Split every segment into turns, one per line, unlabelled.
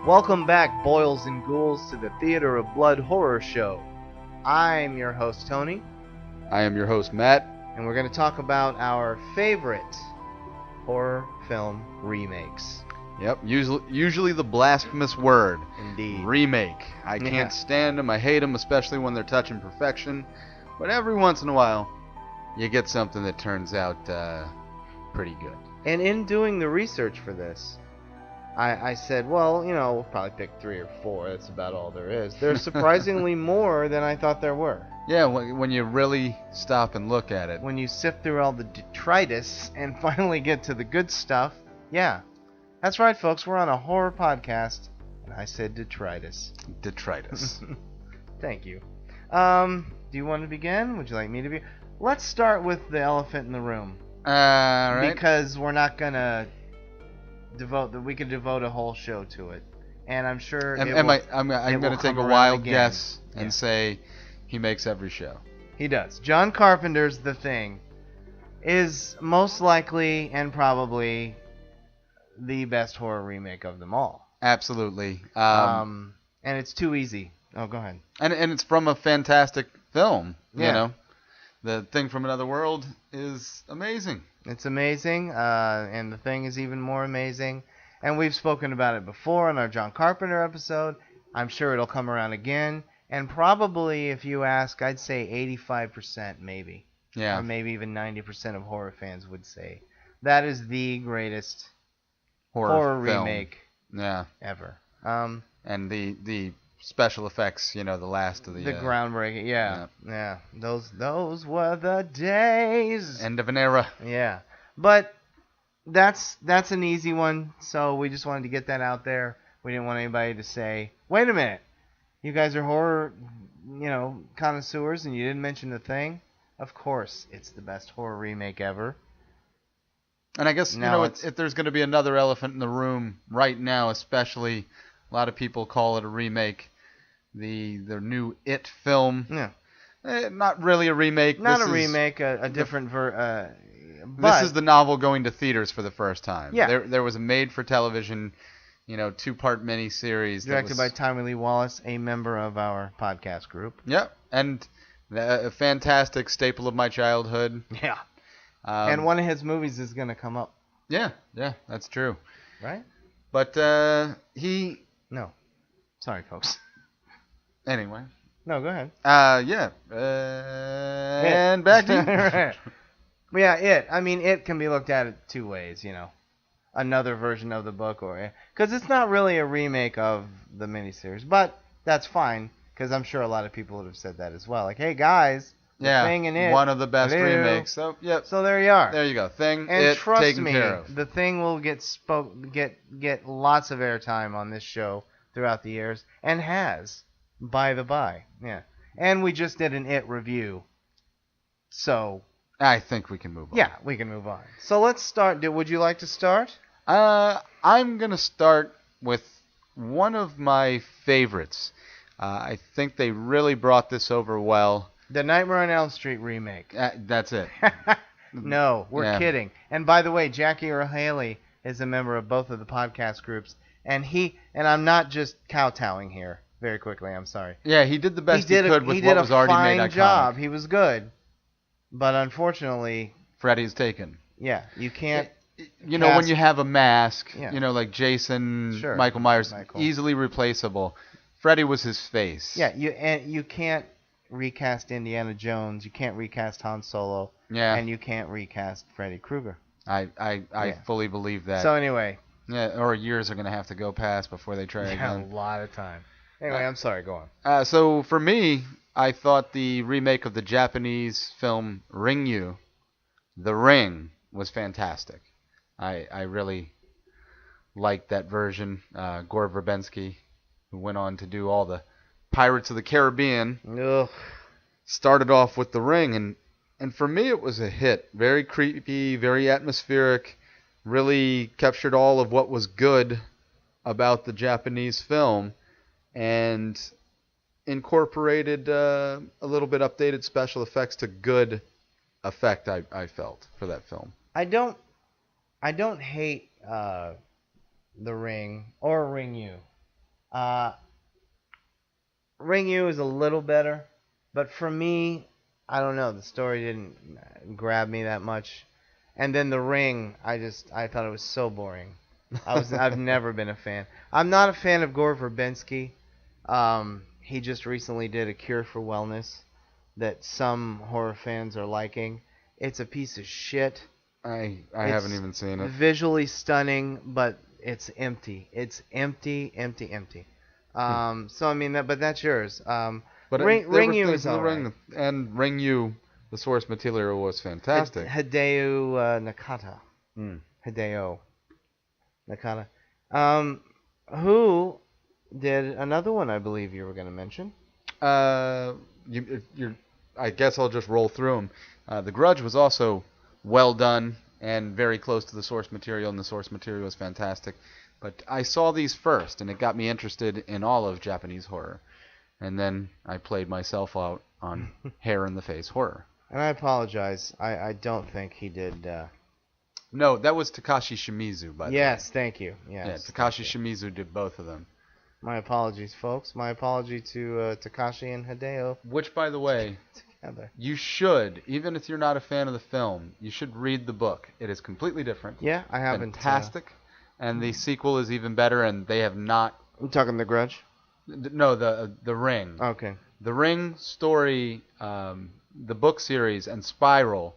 Welcome back, boils and ghouls, to the Theater of Blood horror show. I'm your host, Tony.
I am your host, Matt.
And we're going to talk about our favorite horror film remakes.
Yep, usually the blasphemous word.
Indeed.
Remake. I can't stand them. I hate them, especially when they're touching perfection. But every once in a while, you get something that turns out pretty good.
And in doing the research for this, I said, well, we'll probably pick 3 or 4. That's about all there is. There's surprisingly more than I thought there were.
Yeah, when you really stop and look at it.
When you sift through all the detritus and finally get to the good stuff, yeah. That's right, folks. We're on a horror podcast, and I said detritus.
Detritus.
Thank you. Do you want to begin? Would you like me to begin? Let's start with the elephant in the room.
Right.
Because we're not going to we could devote a whole show to it, and I'm sure
I'm going to take a wild guess and say he makes every show.
He does. John Carpenter's The Thing is most likely and probably the best horror remake of them all.
Absolutely.
And it's too easy. Oh, go ahead.
And it's from a fantastic film. Yeah. The Thing from Another World is amazing.
It's amazing, and The Thing is even more amazing. And we've spoken about it before in our John Carpenter episode. I'm sure it'll come around again. And probably, if you ask, I'd say 85% maybe.
Yeah.
Or maybe even 90% of horror fans would say that is the greatest horror remake ever.
And the special effects, the last of the
groundbreaking, yeah. Those were the days.
End of an era.
Yeah, but that's an easy one. So we just wanted to get that out there. We didn't want anybody to say, "Wait a minute, you guys are horror, connoisseurs, and you didn't mention The Thing." Of course, it's the best horror remake ever.
And I guess if there's going to be another elephant in the room right now, especially, a lot of people call it a remake. The new It film.
Yeah.
Not really a remake.
Not a remake, a different
this is the novel going to theaters for the first time.
Yeah.
There was a made-for-television, 2-part miniseries.
Directed by Tommy Lee Wallace, a member of our podcast group.
Yep. And a fantastic staple of my childhood.
Yeah. And one of his movies is going to come up.
Yeah, that's true.
Right?
But
No. Sorry, folks.
Anyway.
No, go ahead.
And back to you.
Right. Yeah, It. I mean, It can be looked at 2 ways, Another version of the book, because it's not really a remake of the miniseries, but that's fine, because I'm sure a lot of people would have said that as well. Like, hey, guys, The Thing and It.
One of the best remakes. So, yep.
So there you are.
There you go. Thing,
and
It,
trust
taken
me,
care of.
The Thing will get lots of airtime on this show throughout the years, and has, by the by. Yeah. And we just did an It review. So
I think we can move on.
Yeah, we can move on. So let's start. Would you like to start?
I'm going to start with one of my favorites. I think they really brought this over well.
The Nightmare on Elm Street remake.
That's it.
No, we're kidding. And by the way, Jackie Earle Haley is a member of both of the podcast groups. And I'm not just kowtowing here very quickly, I'm sorry.
Yeah, he did the best he could with what was already made iconic.
He did a fine job. He was good. But unfortunately...
Freddy's taken.
Yeah, you can't...
when you have a mask, like Jason, sure, Michael Myers, easily replaceable. Freddy was his face.
Yeah, you can't recast Indiana Jones. You can't recast Han Solo.
Yeah.
And you can't recast Freddy Krueger.
I fully believe that.
So anyway.
Yeah, or years are going to have to go past before they try again.
A lot of time. Anyway, I'm sorry, go
on. So for me, I thought the remake of the Japanese film Ringu, The Ring, was fantastic. I really liked that version. Gore Verbinski, who went on to do all the Pirates of the Caribbean,
Ugh.
started off with The Ring, and for me it was a hit. Very creepy, very atmospheric, really captured all of what was good about the Japanese film, and incorporated a little bit updated special effects to good effect, I felt, for that film.
I don't hate The Ring or Ringu. Ringu is a little better, but for me, I don't know. The story didn't grab me that much. And then The Ring, I thought it was so boring. I've never been a fan. I'm not a fan of Gore Verbinski. He just recently did A Cure for Wellness that some horror fans are liking. It's a piece of shit.
I haven't even seen it.
Visually stunning, but it's empty. It's empty. So I mean, but that's yours. But Ringu is alright.
And Ringu, the source material was fantastic.
Hideo Nakata. Hideo Nakata. Who did another one? I believe you were going to mention.
I guess I'll just roll through them. The Grudge was also well done and very close to the source material, and the source material was fantastic. But I saw these first, and it got me interested in all of Japanese horror. And then I played myself out on hair-in-the-face horror.
And I apologize. I don't think he did...
No, that was Takashi Shimizu, by the way.
Yes, thank you. Yes,
yeah, Takashi Shimizu did both of them.
My apologies, folks. My apology to Takashi and Hideo.
Which, by the way,
together.
You should, even if you're not a fan of the film, you should read the book. It is completely different.
Yeah, I haven't.
Fantastic. And the sequel is even better, and they have not...
I'm talking The Grudge?
No, the Ring.
Okay.
The Ring story, the book series, and Spiral,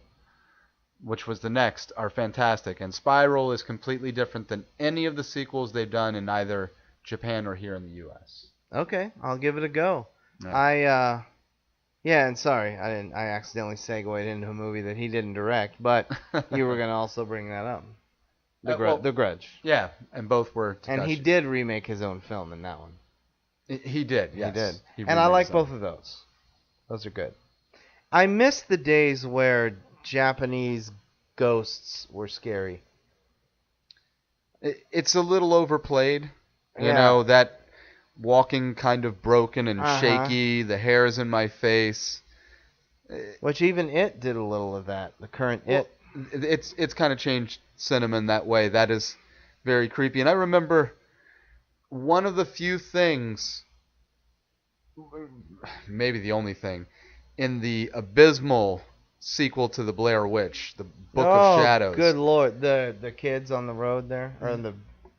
which was the next, are fantastic. And Spiral is completely different than any of the sequels they've done in either Japan or here in the U.S.
Okay, I'll give it a go. Yeah. And sorry, I accidentally segued into a movie that he didn't direct, but you were gonna also bring that up. The Grudge.
Yeah, and both were Takashi.
And he did remake his own film in that one.
He did, yes.
He did. And I like both of those. Those are good. I miss the days where Japanese ghosts were scary.
It's a little overplayed. You know, that walking kind of broken and shaky, the hair is in my face.
Which even It did a little of that. The current It.
It's kind of changed cinema in that way. That is very creepy. And I remember one of the few things, maybe the only thing, in the abysmal sequel to The Blair Witch, The Book of Shadows.
Good Lord. The kids on the road there? Or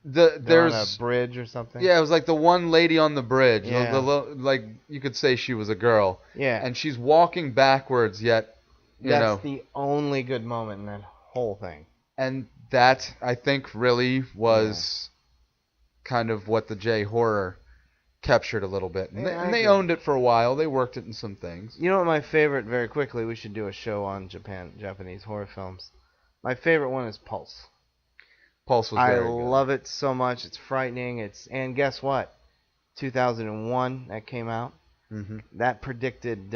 there's
on a bridge or something?
Yeah, it was like the one lady on the bridge.
Yeah.
Like, you could say she was a girl.
Yeah.
And she's walking backwards, yet,
That's the only good moment in that whole thing.
And that, I think, really was kind of what the J-horror captured a little bit. And they owned it for a while. They worked it in some things.
You know what my favorite, very quickly, we should do a show on Japanese horror films. My favorite one is Pulse.
Pulse was very good.
I love it so much. It's frightening. And guess what? 2001, that came out.
Mm-hmm.
That predicted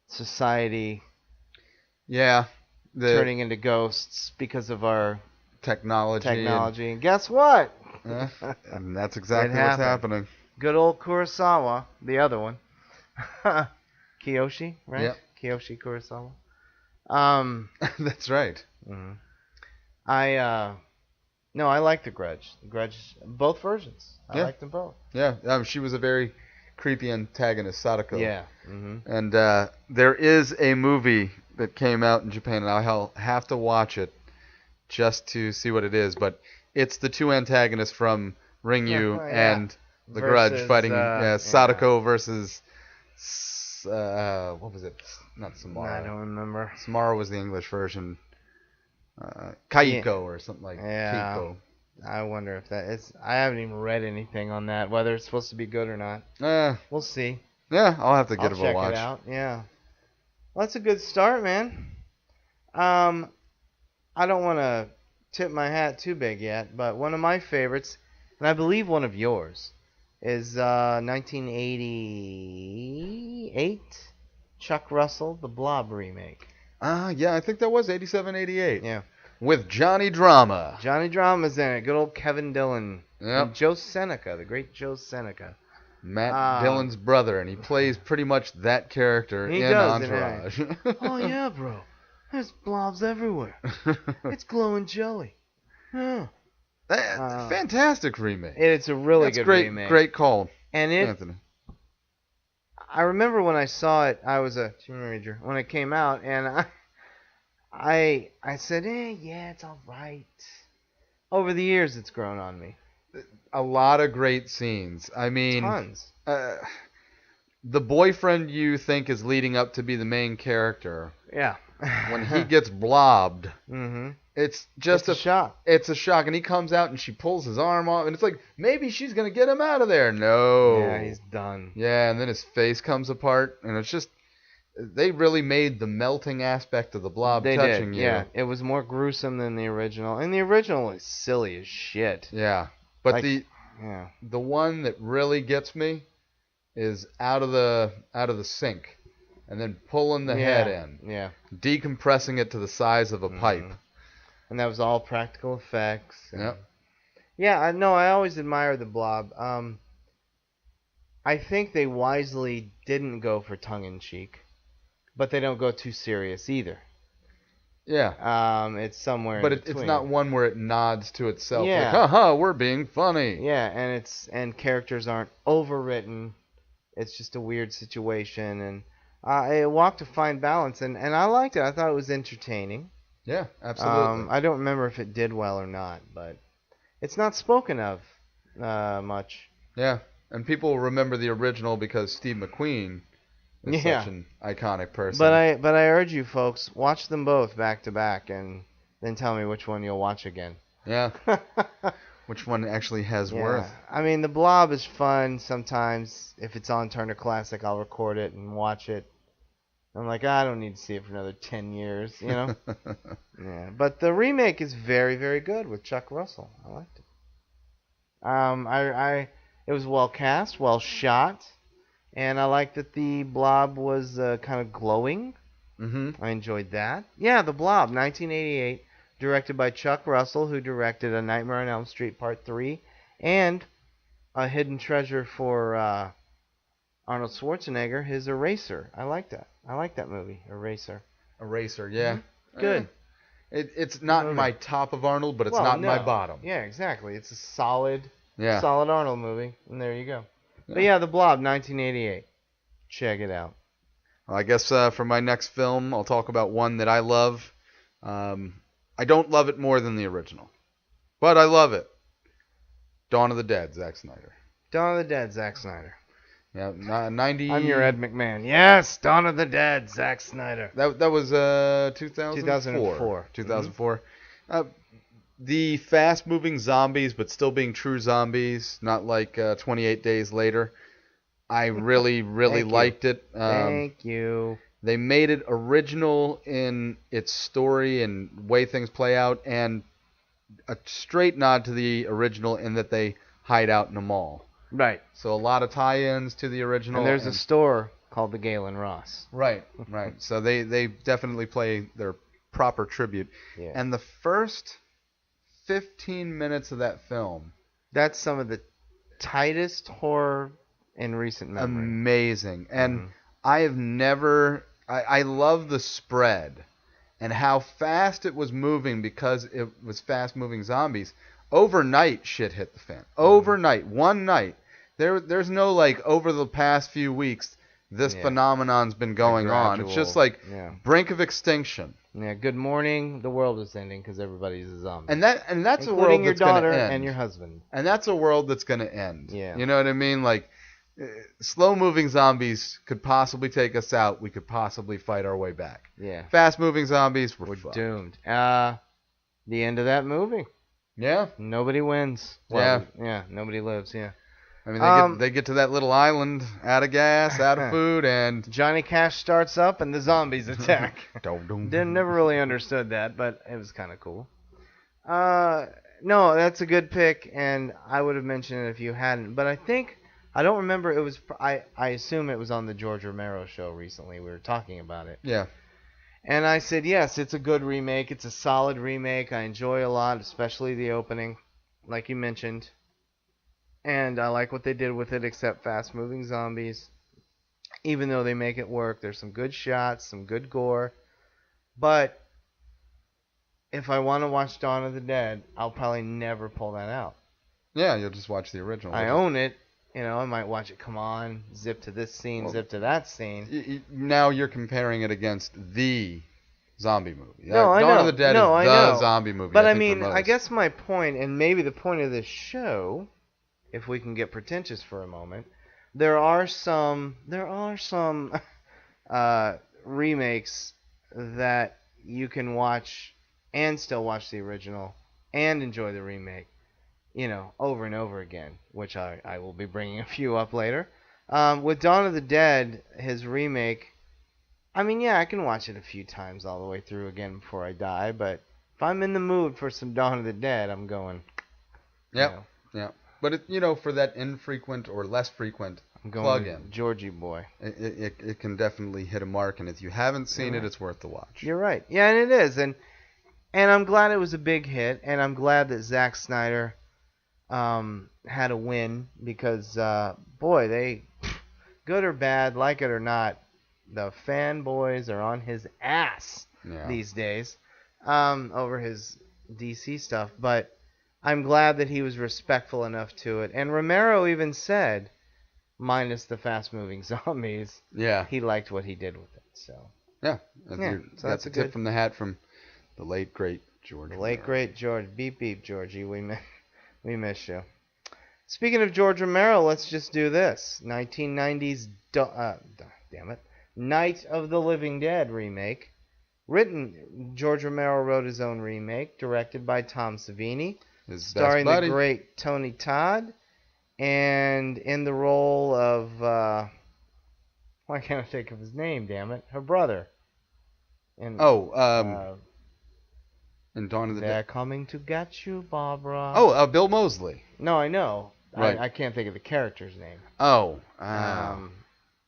society turning into ghosts because of our technology. And guess what?
And that's exactly what's happening.
Good old Kurosawa, the other one. Kiyoshi, right?
Yep.
Kiyoshi Kurosawa.
That's right.
Mm-hmm. I like The Grudge. The Grudge, both versions. I like them both.
Yeah, she was a very creepy antagonist, Sadako.
Yeah. Mm-hmm.
And there is a movie that came out in Japan, and I'll have to watch it just to see what it is. But it's the two antagonists from Ringu and The Grudge fighting Sadako versus what was it? Not Samara.
I don't remember.
Samara was the English version.
Yeah.
Kaiko or something like
Yeah.
Keiko.
I wonder if that is. I haven't even read anything on that, whether it's supposed to be good or not.
Eh,
We'll see.
yeah, I'll have to
I'll
give it a
check it
watch.
out. Yeah. Well, that's a good start, man. Um, I don't want to tip my hat too big yet, but one of my favorites, and I believe one of yours, is 1988 Chuck Russell, the Blob remake.
Yeah, I think that was 87, 88.
Yeah.
With Johnny Drama.
Johnny Drama's in it. Good old Kevin Dillon.
Yep.
And Joe Seneca, the great Joe Seneca.
Matt Dillon's brother, and he plays pretty much that character
He
in
does,
Entourage.
Oh, yeah, bro. There's blobs everywhere. It's glowing jelly. Yeah.
Fantastic remake.
It's a really
That's
good
great,
remake.
Great call,
And
Anthony.
I remember when I saw it, I was a teenager when it came out, and I said, yeah, it's all right. Over the years, it's grown on me.
A lot of great scenes. I mean,
Tons.
The boyfriend you think is leading up to be the main character,
Yeah.
when he gets blobbed, it's just
a shock.
It's a shock, and he comes out and she pulls his arm off, and it's like maybe she's gonna get him out of there. No.
Yeah, he's done.
Yeah, and then his face comes apart, and it's just they really made the melting aspect of the blob touching you.
Yeah, it was more gruesome than the original, and the original is silly as shit.
Yeah, but
Like,
the one that really gets me is out of the sink, and then pulling the head in, decompressing it to the size of a pipe.
And that was all practical effects.
Yep.
Yeah, I always admire the Blob. I think they wisely didn't go for tongue-in-cheek, but they don't go too serious either.
Yeah.
It's somewhere
but
in between.
it's not one where it nods to itself.
Yeah.
Like, haha, we're being funny.
Yeah, and characters aren't overwritten. It's just a weird situation, and it walked a fine balance, and I liked it. I thought it was entertaining.
Yeah, absolutely.
I don't remember if it did well or not, but it's not spoken of much.
Yeah, and people remember the original because Steve McQueen is such an iconic person.
But I urge you folks, watch them both back to back, and then tell me which one you'll watch again.
Yeah. Which one actually has worth?
I mean, The Blob is fun sometimes. If it's on Turner Classic, I'll record it and watch it. I'm like, I don't need to see it for another 10 years, you know? Yeah, but the remake is very, very good with Chuck Russell. I liked it. It was well cast, well shot, and I liked that the Blob was kind of glowing. I enjoyed that. Yeah, The Blob, 1988, directed by Chuck Russell, who directed A Nightmare on Elm Street Part 3, and A Hidden Treasure for Arnold Schwarzenegger, his Eraser. I like that. I like that movie, Eraser.
Eraser, yeah.
Good.
It's not my top of Arnold, but it's
Well,
not
no.
my bottom.
Yeah, exactly. It's a solid
Yeah.
Arnold movie, and there you go.
Yeah.
But yeah, The Blob, 1988. Check it out.
Well, I guess for my next film, I'll talk about one that I love. I don't love it more than the original, but I love it. Dawn of the Dead, Zack Snyder.
Dawn of the Dead, Zack Snyder.
Yeah, 90.
I'm your Ed McMahon. Yes, Dawn of the Dead, Zack Snyder.
That was 2004. 2004. The fast-moving zombies, but still being true zombies, not like 28 Days Later. I really liked it.
Thank you.
They made it original in its story and way things play out, and a straight nod to the original in that they hide out in a mall.
Right.
So a lot of tie-ins to the original.
And there's a store called the Galen Ross.
Right. So they definitely play their proper tribute.
Yeah.
And the first 15 minutes of that film,
that's some of the tightest horror in recent memory.
Amazing. And I have never... I love the spread and how fast it was moving because it was fast-moving zombies. Overnight, shit hit the fan. Overnight. One night. There's no, like, over the past few weeks, this phenomenon's been going on. It's just like brink of extinction.
Yeah, good morning, the world is ending because everybody's a zombie.
And that's a world
including your
that's going
daughter
to end.
and your husband.
And that's a world that's going to end.
Yeah.
You know what I mean? Like, slow-moving zombies could possibly take us out. We could possibly fight our way back.
Yeah.
Fast-moving zombies, we're fucked.
doomed. The end of that movie.
Yeah.
Nobody wins.
Yeah.
Well, yeah, nobody lives. Yeah.
I mean,
Um,
they get to that little island, out of gas, out of food, and
Johnny Cash starts up and the zombies attack.
Dum, dum.
Never really understood that, but it was kind of cool. Uh, no, that's a good pick, and I would have mentioned it if you hadn't. But I don't remember. It was I assume it was on the George Romero show recently. We were talking about it,
Yeah.
and I said yes, it's a good remake. It's a solid remake. I enjoy a lot, especially the opening, like you mentioned. And I like what they did with it, except fast-moving zombies. Even though they make it work, there's some good shots, some good gore. But if I want to watch Dawn of the Dead, I'll probably never pull that out.
Yeah, you'll just watch the original.
I own it. I might watch it. Come on, zip to this scene, zip to that scene.
Now you're comparing it against the zombie movie.
No, I know.
Dawn of the Dead
No,
is
I
the
know.
zombie movie.
But I
think,
mean,
for most.
I guess my point, and maybe the point of this show, if we can get pretentious for a moment, there are some remakes that you can watch and still watch the original and enjoy the remake, over and over again, which I will be bringing a few up later. With Dawn of the Dead, his remake, I mean, yeah, I can watch it a few times all the way through again before I die, but if I'm in the mood for some Dawn of the Dead, I'm going.
Yep. Yeah. But for that infrequent or less frequent
I'm going
plug-in,
Georgie boy.
it can definitely hit a mark, and if you haven't seen it, it's worth the watch.
You're right. Yeah, and it is, and I'm glad it was a big hit, and I'm glad that Zack Snyder had a win because boy, they good or bad, like it or not, the fanboys are on his ass these days over his DC stuff, but I'm glad that he was respectful enough to it. And Romero even said, minus the fast-moving zombies, he liked what he did with it. So
yeah,
so that's a
tip
good
from the hat from the late great George.
The late great George. Beep beep, Georgie. We miss you. Speaking of George Romero, let's just do this. 1990s. Damn it. Night of the Living Dead remake. George Romero wrote his own remake, directed by Tom Savini, starring the great Tony Todd, and in the role of why can't I think of his name? Damn it, her brother.
In Dawn of the Dead.
They're coming to get you, Barbara.
Oh, Bill Moseley.
No, I know.
Right.
I can't think of the character's name.
Oh,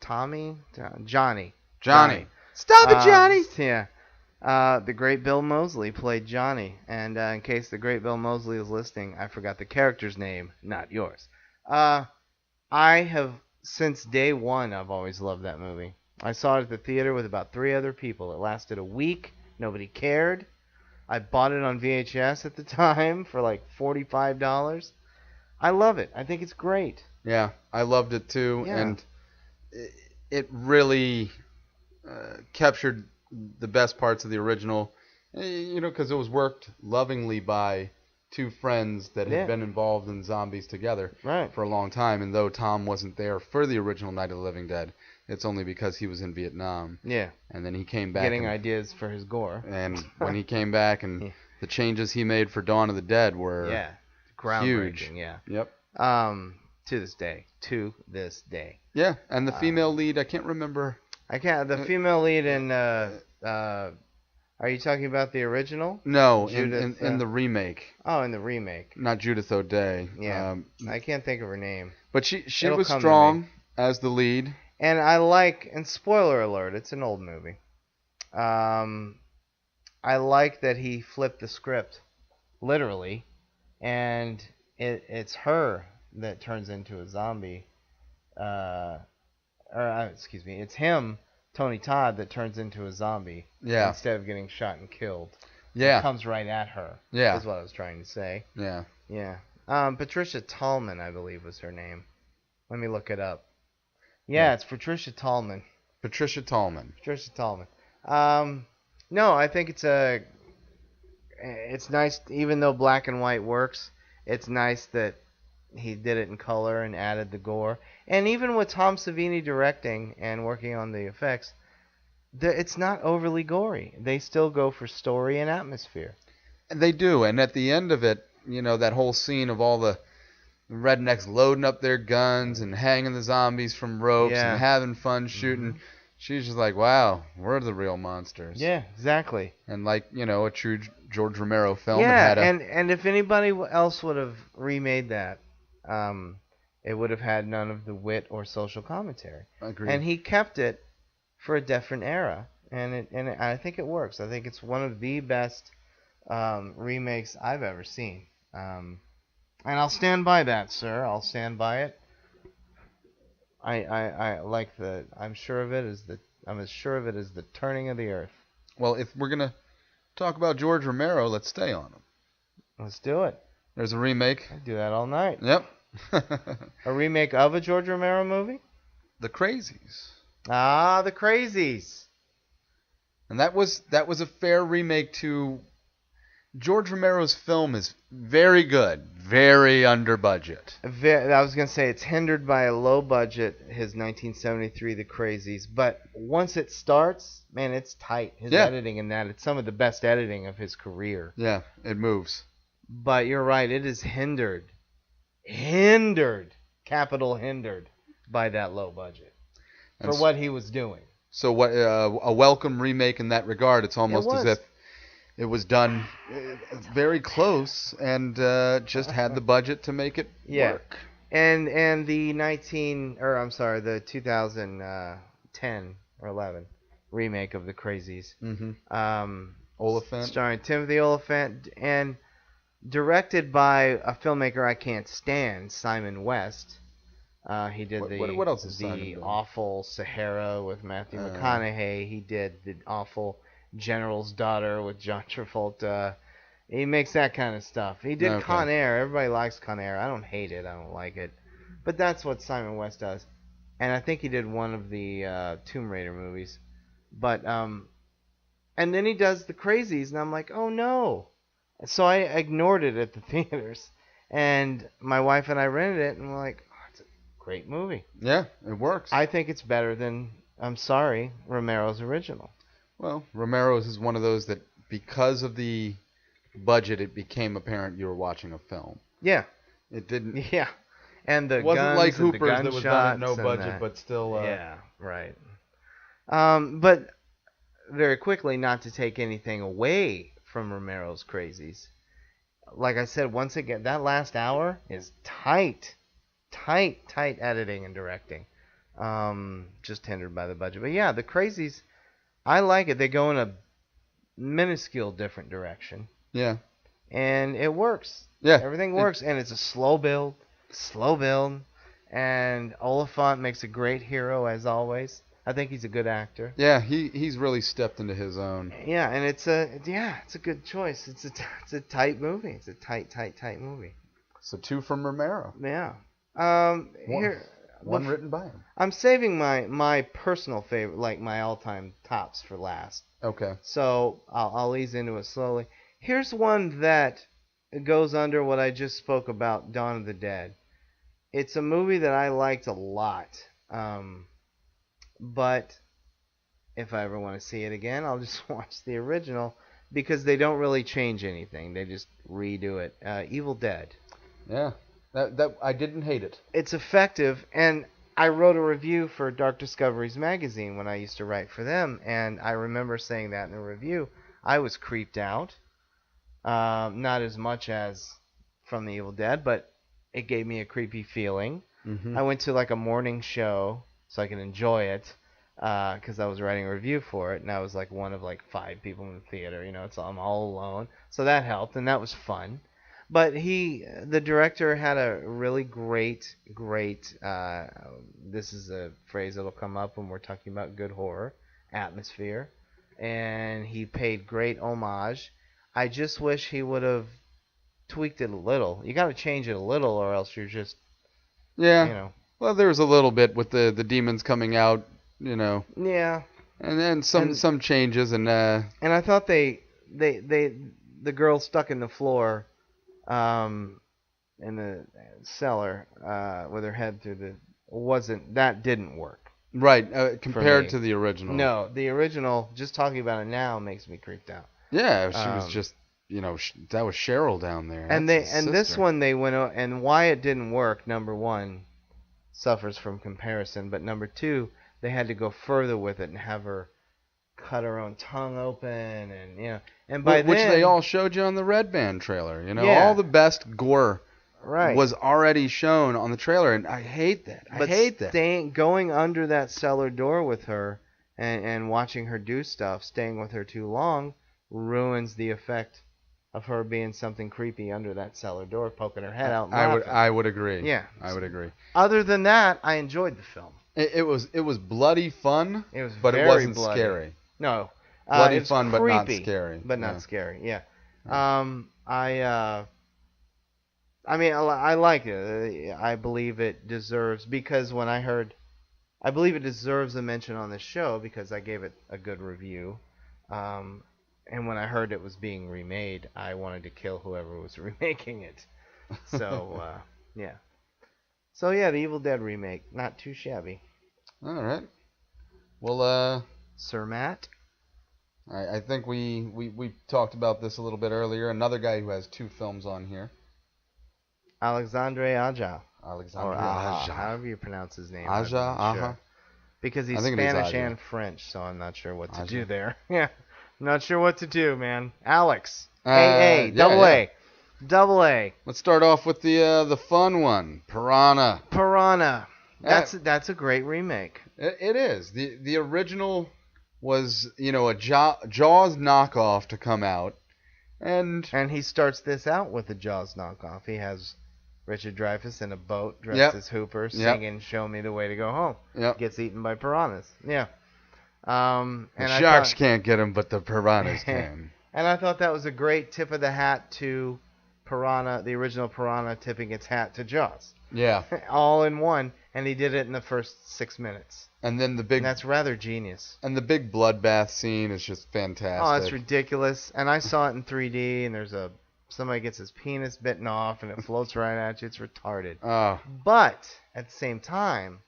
Tommy, Johnny.
Stop it, Johnny.
Yeah. The great Bill Moseley played Johnny. And in case the great Bill Moseley is listening, I forgot the character's name, not yours. I have, since day one, I've always loved that movie. I saw it at the theater with about 3 other people. It lasted a week. Nobody cared. I bought it on VHS at the time for like $45. I love it. I think it's great.
Yeah, I loved it too. Yeah. And it really captured the best parts of the original, because it was worked lovingly by 2 friends that had been involved in zombies together for a long time. And though Tom wasn't there for the original Night of the Living Dead, it's only because he was in Vietnam.
Yeah.
And then he came back.
Getting ideas for his gore.
And when he came back, and the changes he made for Dawn of the Dead were
groundbreaking.
Huge.
Yeah.
Yep.
To this day.
Yeah, and the female lead, I can't remember.
The female lead in are you talking about the original?
No, Judith, in the remake.
Oh, in the remake.
Not Judith O'Day.
Yeah. I can't think of her name.
But she was strong as the lead.
And and spoiler alert, it's an old movie. I like that he flipped the script, literally, and it's her that turns into a zombie. Excuse me, it's him, Tony Todd, that turns into a zombie.
Yeah.
Instead of getting shot and killed.
Yeah.
It comes right at her.
Yeah.
Is what I was trying to say.
Yeah.
Yeah. Patricia Tallman, I believe, was her name. Let me look it up. Yeah, it's Patricia Tallman.
Patricia Tallman.
No, I think it's nice, even though black and white works, it's nice that he did it in color and added the gore. And even with Tom Savini directing and working on the effects, it's not overly gory. They still go for story and atmosphere.
They do, and at the end of it, that whole scene of all the rednecks loading up their guns and hanging the zombies from ropes and
Yeah.
having fun shooting. She's just like, wow, we're the real monsters.
Yeah, exactly.
And like, a true George Romero film, it
Yeah,
had a
and if anybody else would have remade that, it would have had none of the wit or social commentary.
agreed.
And he kept it for a different era, and I think it works. I think it's one of the best remakes I've ever seen. And I'll stand by that, sir. I'll stand by it. I like the. I'm sure of it as the. I'm as sure of it as the turning of the earth.
Well, if we're gonna talk about George Romero, let's stay on him.
Let's do it.
There's a remake.
I do that all night.
Yep.
A remake of a George Romero movie?
The Crazies.
Ah, The Crazies.
And that was a fair remake to George Romero's film is very good, very under budget.
I was going to say it's hindered by a low budget, his 1973 The Crazies, but once it starts, man, it's tight. His editing in that, it's some of the best editing of his career.
Yeah, it moves.
But you're right, it is hindered, capital hindered by that low budget for what he was doing.
So what a welcome remake in that regard. It's almost as if it was done very close and just had the budget to make it work.
And the 2010 or 11 remake of The Crazies.
Oliphant.
Starring Timothy Oliphant and directed by a filmmaker I can't stand, Simon West. He did
what else is
the awful Sahara with Matthew McConaughey. He did the awful General's Daughter with John Travolta. He makes that kind of stuff. He did Con Air. Everybody likes Con Air. I don't hate it. I don't like it. But that's what Simon West does. And I think he did one of the Tomb Raider movies. But and then he does The Crazies, and I'm like, oh no. So I ignored it at the theaters. And my wife and I rented it, and we're like, great movie.
Yeah, it works.
I think it's better than, I'm sorry, Romero's original.
Well, Romero's is one of those that because of the budget, it became apparent you were watching a film.
Yeah.
It didn't.
Yeah. And the
wasn't
guns
like
and
Hooper's
the
that was done at no
gunshots
budget, but still.
Yeah, right. But very quickly, not to take anything away from Romero's Crazies. Like I said, once again, that last hour is tight editing and directing. Just hindered by the budget. But yeah, The Crazies, I like it. They go in a minuscule different direction.
Yeah.
And it works.
Yeah.
Everything works. And it's a slow build. And Oliphant makes a great hero, as always. I think he's a good actor.
Yeah, he's really stepped into his own.
Yeah, and it's a good choice. It's a tight movie. It's a tight movie.
So 2 from Romero.
Yeah.
One written by him.
I'm saving my personal favorite, like my all-time tops, for last.
Okay.
So I'll ease into it slowly. Here's one that goes under what I just spoke about, Dawn of the Dead. It's a movie that I liked a lot. But if I ever want to see it again, I'll just watch the original because they don't really change anything. They just redo it. Evil Dead.
Yeah. That I didn't hate it.
It's effective, and I wrote a review for Dark Discoveries magazine when I used to write for them, and I remember saying that in a review. I was creeped out. Not as much as from The Evil Dead, but it gave me a creepy feeling. I went to like a morning show so I could enjoy it because I was writing a review for it, and I was like one of like 5 people in the theater. I'm all alone, so that helped, and that was fun. But the director had a really great, this is a phrase that'll come up when we're talking about good horror, atmosphere, and he paid great homage. I just wish he would have tweaked it a little. You got to change it a little, or else you're just,
Well, there was a little bit with the demons coming out,
Yeah.
And then some changes, and
I thought the girl stuck in the floor, in the cellar, with her head through that didn't work.
Right, compared to the original.
No, the original, just talking about it now makes me creeped out.
Yeah, she was just that was Cheryl down there.
And
That's his
this
sister.
one they went and why it didn't work. Number one, suffers from comparison, but number two, they had to go further with it and have her cut her own tongue open, and and by
Which
then
they all showed you on the Red Band trailer.
yeah,
All the best gore
right.
was already shown on the trailer, and I hate that. I
But
hate that.
going under that cellar door with her and watching her do stuff, staying with her too long, ruins the effect of her being something creepy under that cellar door, poking her head out and laughing.
I would agree.
Yeah.
I would agree.
Other than that, I enjoyed the film.
It was bloody fun,
It was
but
very
it wasn't
bloody.
scary.
No.
Bloody
It's
fun, but not
creepy,
scary.
but not
Yeah.
scary. Yeah. I mean, I like it. I believe it deserves, because when I believe it deserves a mention on this show because I gave it a good review. And when I heard it was being remade, I wanted to kill whoever was remaking it. So, yeah. So, yeah, the Evil Dead remake, not too shabby.
All right. Well,
Sir Matt?
I think we talked about this a little bit earlier. Another guy who has 2 films on here.
Alexandre Aja.
Alexandre
Or Aja,
Aja.
however you pronounce his name.
Aja,
I'm not
Aja.
sure. Because he's
I think it is
Spanish
Aja.
and French, so I'm not sure what to
Aja.
do there. Yeah, I'm not sure what to do, man. Alex.
Yeah,
double
yeah.
A. Double A.
Let's start off with the fun one, Piranha.
Piranha.
Yeah.
That's a great remake.
It is. The original was, a Jaws knockoff to come out. And
he starts this out with a Jaws knockoff. He has Richard Dreyfuss in a boat dressed
Yep.
as Hooper
Yep.
singing "Show Me the Way to Go Home."
Yep.
Gets eaten by piranhas. Yeah.
the
And I
sharks
thought,
can't get him, but the piranhas can.
and I thought that was a great tip of the hat to Piranha, the original Piranha, tipping its hat to Jaws.
Yeah.
All in one, and he did it in the first 6 minutes.
And then
And that's rather genius.
the big bloodbath scene is just fantastic.
Oh, it's ridiculous. And I saw it in 3D, and somebody gets his penis bitten off, and it floats right at you. It's retarded.
Oh,
But at the same time,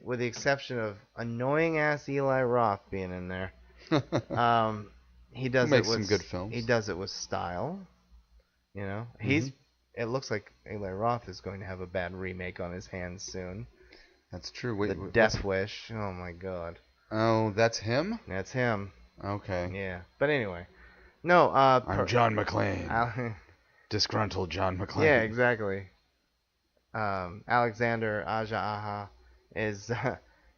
with the exception of annoying ass Eli Roth being in there, he does
Makes
it with
some good films.
He does it with style. It looks like Eli Roth is going to have a bad remake on his hands soon.
That's true.
The Death Wish. Oh my God.
Oh, that's him?
That's him.
Okay.
Yeah. But anyway, no.
I'm John McClane.
Al-
Disgruntled John McClane.
Yeah, exactly. Alexander Aja Aha is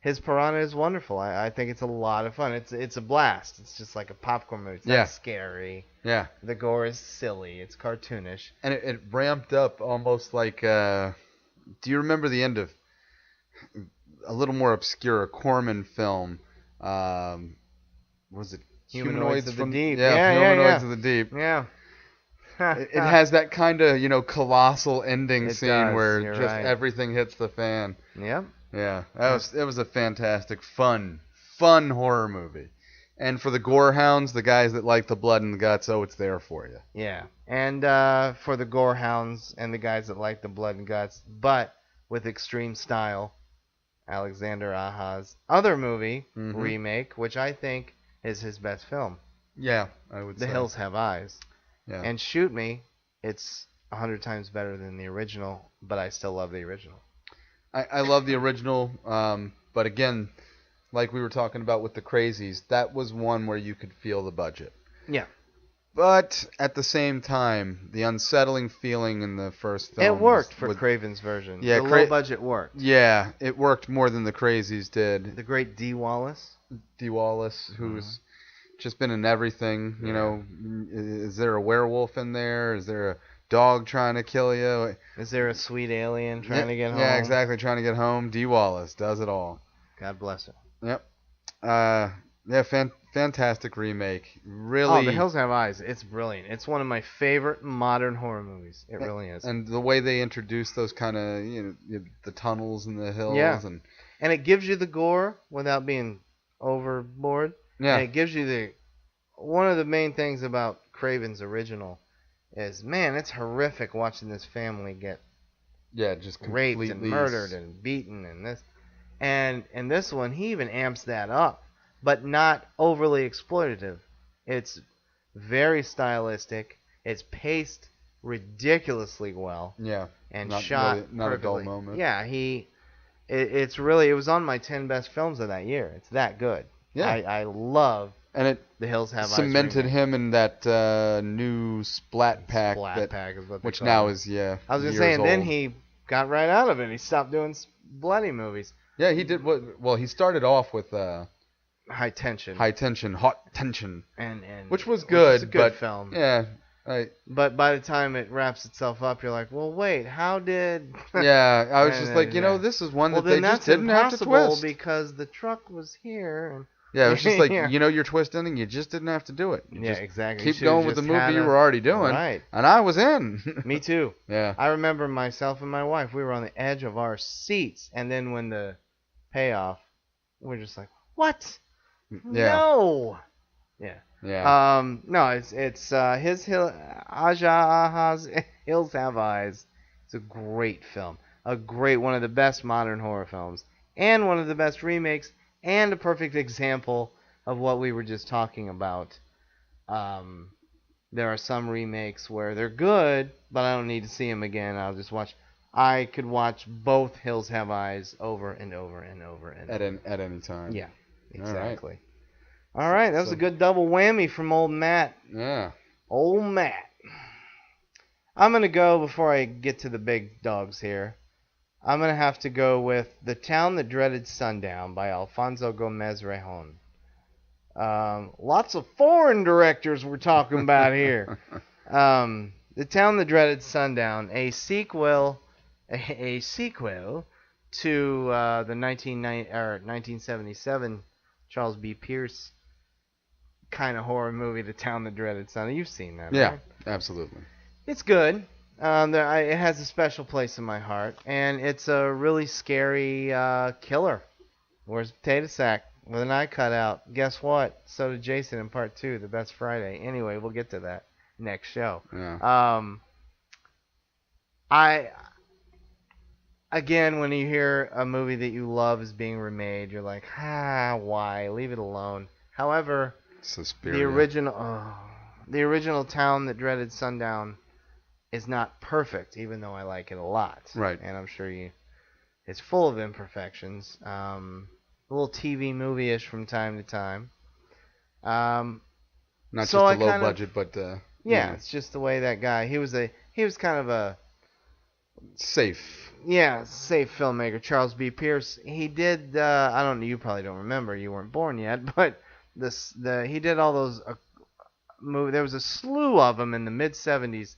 his Piranha is wonderful. I think it's a lot of fun. It's a blast. It's just like a popcorn movie. It's
Yeah.
not scary.
Yeah.
The gore is silly. It's cartoonish.
And it ramped up almost like. Do you remember the end of a little more obscure Corman film? Was it
Humanoids of the Deep.
Yeah,
Yeah,
Humanoids
yeah.
of the Deep.
Yeah.
It has that kind of colossal ending
It
scene
does,
where
you're
just
right.
everything hits the fan.
Yep.
Yeah, it was a fantastic, fun horror movie. And for the gore hounds, the guys that like the blood and the guts, it's there for you.
Yeah. And for the gore hounds and the guys that like the blood and guts, but with extreme style, Alexander Aha's other movie remake, which I think is his best film.
Yeah, I would say.
The Hills Have Eyes.
Yeah.
And Shoot Me, it's 100 times better than the original, but I still love the original.
I love the original, but again, like we were talking about with the Crazies, that was one where you could feel the budget.
Yeah.
But at the same time, the unsettling feeling in the first film.
It worked for Craven's version.
Yeah,
the low budget worked.
Yeah, it worked more than the Crazies did.
The great Dee Wallace.
Dee Wallace, who's just been in everything. Is there a werewolf in there? Is there a dog trying to kill you?
Is there a sweet alien trying to get home?
Yeah, exactly, trying to get home. Dee Wallace does it all.
God bless her.
Yep. Fantastic remake. Really.
Oh, The Hills Have Eyes. It's brilliant. It's one of my favorite modern horror movies. It really is.
And the way they introduce those kind of, the tunnels and the hills.
Yeah.
And
it gives you the gore without being overboard.
yeah.
And it gives you one of the main things about Craven's original is, man, it's horrific watching this family get
just
raped
completely
and murdered and beaten and this. And in this one, he even amps that up, but not overly exploitative. It's very stylistic. It's paced ridiculously well
Yeah.
and
Not
shot
really, not a dull
perfectly.
moment.
Yeah, it's really, it was on my 10 best films of that year. It's that good.
Yeah.
I love
And it
The Hills Have Eyes
cemented
remake.
him in that new Splat Pack,
Splat Pack is what they
which
call
now
it.
is
I was gonna
years
say, and
old.
then he got right out of it. He stopped doing bloody movies.
Yeah, he did what? Well, he started off with
High Tension.
High Tension, Hot Tension,
and
which was
which
good,
is a good
but
film.
yeah,
But by the time it wraps itself up, you're like, well, wait, how did?
yeah, I was
And,
just like,
yeah.
this is one
Well,
that they
then
just
that's
didn't have to
impossible
twist.
because the truck was here. And
Yeah, it was just like,
Yeah.
your twist ending, you just didn't have to do it. You
Yeah,
just
exactly. You
keep
should've
going with the
just had
movie you
a-
were already doing,
Right.
and I was in.
Me too.
Yeah.
I remember myself and my wife, we were on the edge of our seats, and then when the payoff, we're just like, what?
Yeah.
No. Yeah.
Yeah.
No, it's Aja Aha's Hills Have Eyes. It's a great film. A great one of the best modern horror films. And one of the best remakes, and a perfect example of what we were just talking about. There are some remakes where they're good, but I don't need to see them again. I'll just watch. I could watch both Hills Have Eyes over and over and over and over.
At any time.
Yeah,
All right.
exactly. All right, that was a good double whammy from old Matt.
Yeah.
Old Matt. I'm going to go, before I get to the big dogs here, I'm going to have to go with The Town That Dreaded Sundown by Alfonso Gomez Rejon. Lots of foreign directors we're talking about here. The Town That Dreaded Sundown, a sequel to the 1977 Charles B. Pierce kind of horror movie, The Town That Dreaded Sundown. You've seen that,
Yeah,
right?
absolutely.
It's good. It has a special place in my heart, and it's a really scary killer. Wears a potato sack with an eye cut out. Guess what? So did Jason in part 2, The Best Friday. Anyway, we'll get to that next show.
Yeah.
Again, when you hear a movie that you love is being remade, you're like, why? Leave it alone. However,
Suspiria.
the original Town That Dreaded Sundown is not perfect, even though I like it a lot.
Right.
And I'm sure it's full of imperfections. A little TV movie-ish from time to time.
Not
so
just a
I
low
kind of-
budget, but
Yeah, it's just the way that guy. He was kind of a
safe.
safe filmmaker. Charles B. Pierce. He did. I don't know. You probably don't remember. You weren't born yet. But he did all those movies. There was a slew of them in the mid '70s.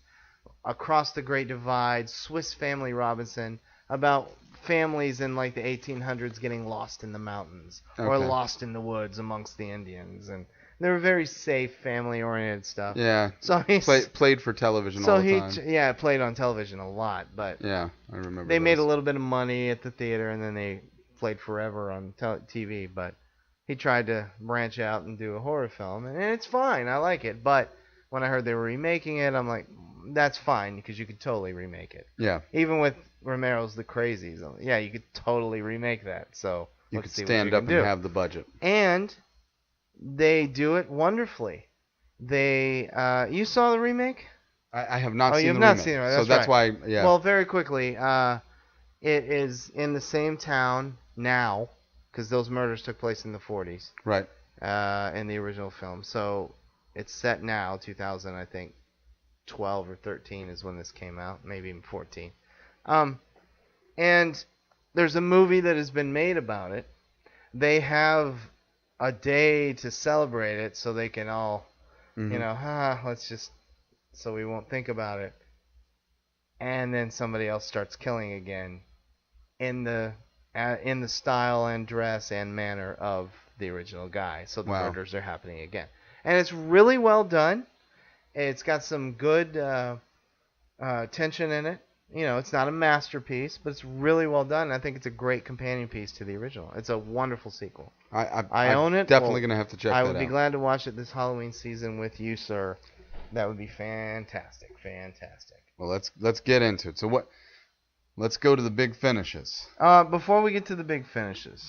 Across the Great Divide, Swiss Family Robinson, about families in like the 1800s getting lost in the mountains or
Okay.
lost in the woods amongst the Indians, and they were very safe, family-oriented stuff.
Yeah.
So he
Played for television all the time.
played on television a lot, but
Yeah, I remember.
they made a
those.
little bit of money at the theater, and then they played forever on TV. But he tried to branch out and do a horror film, and it's fine. I like it, but when I heard they were remaking it, I'm like, that's fine, because you could totally remake it.
Yeah.
Even with Romero's The Crazies, yeah, you could totally remake that. So
You
let's
could
see what
stand
you
up
can
and
do.
have the budget.
And they do it wonderfully. You saw the remake?
I have not
Oh,
seen
you have
the
not
remake,
seen it, right?
so
That's
that's why.
right.
Yeah.
Well, very quickly, it is in the same town now, because those murders took place in the 40s.
Right.
In the original film. So it's set now, 2000, I think, 12 or 13 is when this came out, maybe even 14. And there's a movie that has been made about it. They have a day to celebrate it so they can all, let's just, so we won't think about it. And then somebody else starts killing again in the style and dress and manner of the original guy. So the
Wow.
murders are happening again. And it's really well done. It's got some good tension in it. It's not a masterpiece, but it's really well done. I think it's a great companion piece to the original. It's a wonderful sequel.
I
own it.
Definitely gonna have to check that
I
out.
would be glad to watch it this Halloween season with you, sir. That would be fantastic. Fantastic.
Well, let's get into it. So what? Let's go to the big finishes.
Before we get to the big finishes,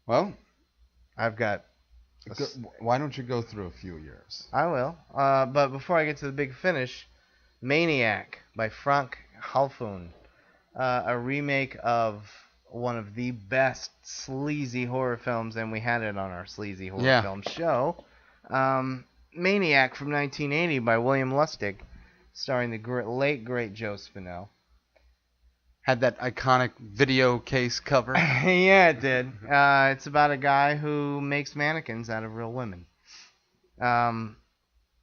Well,
I've got
Why don't you go through a few years?
I will. But before I get to the big finish, Maniac by Frank Halfun, a remake of one of the best sleazy horror films, and we had it on our sleazy horror film show. Maniac from 1980 by William Lustig, starring the late great Joe Spinell.
Had that iconic video case cover.
Yeah, it did. It's about a guy who makes mannequins out of real women. And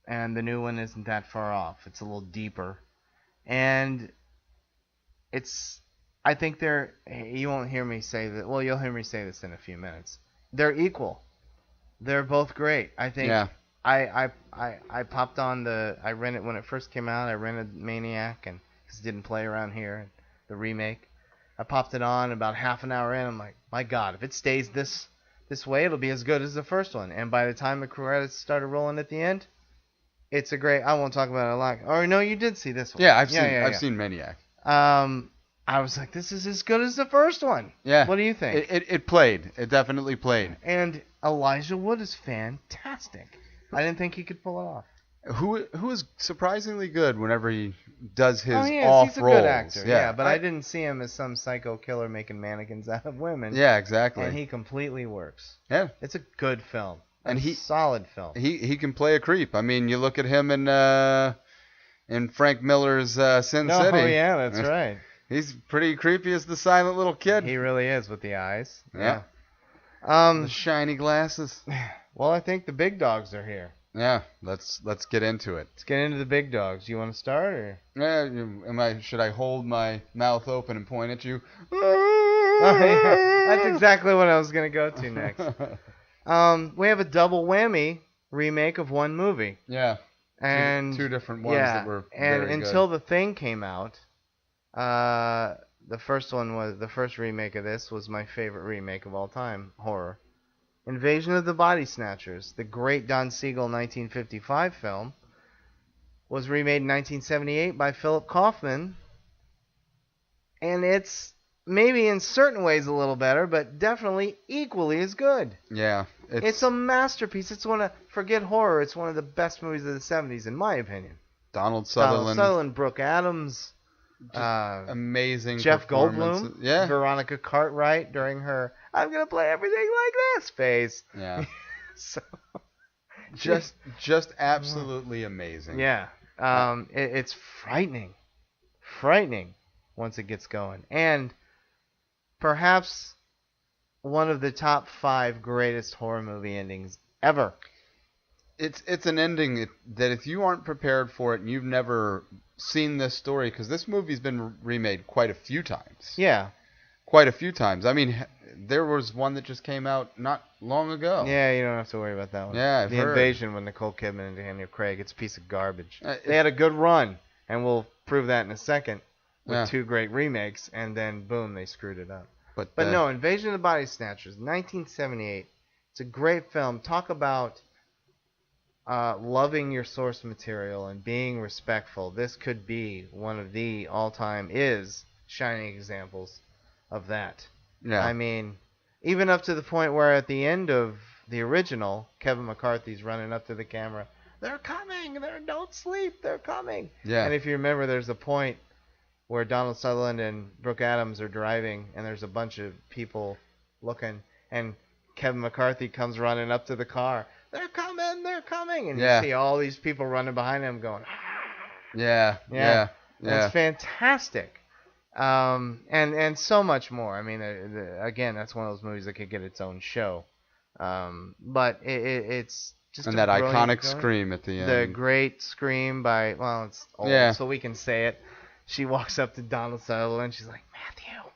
the new one isn't that far off. It's a little deeper. And I think you won't hear me say that. Well, you'll hear me say this in a few minutes. They're equal. They're both great. I think.
Yeah.
I popped on I rented when it first came out. I rented Maniac and because it didn't play around here, the remake. I popped it on about half an hour in. I'm like, my God, if it stays this way, it'll be as good as the first one. And by the time the credits started rolling at the end, it's a great. I won't talk about it a lot. Or no, you did see this one.
Yeah, I've seen Maniac.
I was like, this is as good as the first one.
Yeah.
What do you think?
It played. It definitely played.
And Elijah Wood is fantastic. I didn't think he could pull it off.
Who is surprisingly good whenever he does his off
he's a
roles.
good actor.
Yeah,
but I didn't see him as some psycho killer making mannequins out of women.
Yeah, exactly.
And he completely works.
Yeah.
It's a good film.
And
solid film.
He can play a creep. I mean, you look at him in Frank Miller's Sin City.
Oh yeah, that's right.
He's pretty creepy as the silent little kid.
He really is with the eyes.
Yeah. The shiny glasses.
Well, I think the big dogs are here.
Yeah, let's get into it.
Let's get into the big dogs. You want to start, or?
Yeah, should I hold my mouth open and point at you?
Oh, yeah. That's exactly what I was gonna go to next. We have a double whammy remake of one movie.
Yeah.
And
two different ones that were very good.
Until The Thing came out, the first remake of this was my favorite remake of all time, horror. Invasion of the Body Snatchers, the great Don Siegel 1955 film, was remade in 1978 by Philip Kaufman, and it's maybe in certain ways a little better, but definitely equally as good.
Yeah.
It's a masterpiece. Forget horror, it's one of the best movies of the 70s, in my opinion.
Donald Sutherland,
Brooke Adams,
amazing
Jeff Goldblum,
yeah.
Veronica Cartwright during her "I'm gonna play everything like this" phase.
Yeah.
So
just absolutely amazing.
Yeah. It's frightening once it gets going, and perhaps one of the top 5 greatest horror movie endings ever.
It's an ending that if you aren't prepared for it and you've never seen this story, because this movie's been remade quite a few times.
Yeah.
Quite a few times. I mean, there was one that just came out not long ago.
Yeah, you don't have to worry about that one.
Yeah,
The Invasion with Nicole Kidman and Daniel Craig. It's a piece of garbage. They had a good run, and we'll prove that in a second with 2 great remakes, and then boom, they screwed it up. But no, Invasion of the Body Snatchers, 1978. It's a great film. Talk about loving your source material and being respectful. This could be one of the all-time shining examples of that.
Yeah.
I mean, even up to the point where at the end of the original, Kevin McCarthy's running up to the camera. They're coming. Don't sleep. They're coming.
Yeah.
And if you remember, there's a point where Donald Sutherland and Brooke Adams are driving, and there's a bunch of people looking, and Kevin McCarthy comes running up to the car. They're coming, and you see all these people running behind him going,
yeah.
It's fantastic. And so much more. I mean, again, that's one of those movies that could get its own show. But it's just
that iconic scream at the end.
The great scream by, well, it's old, so we can say it. She walks up to Donald Sutherland. She's like, Matthew.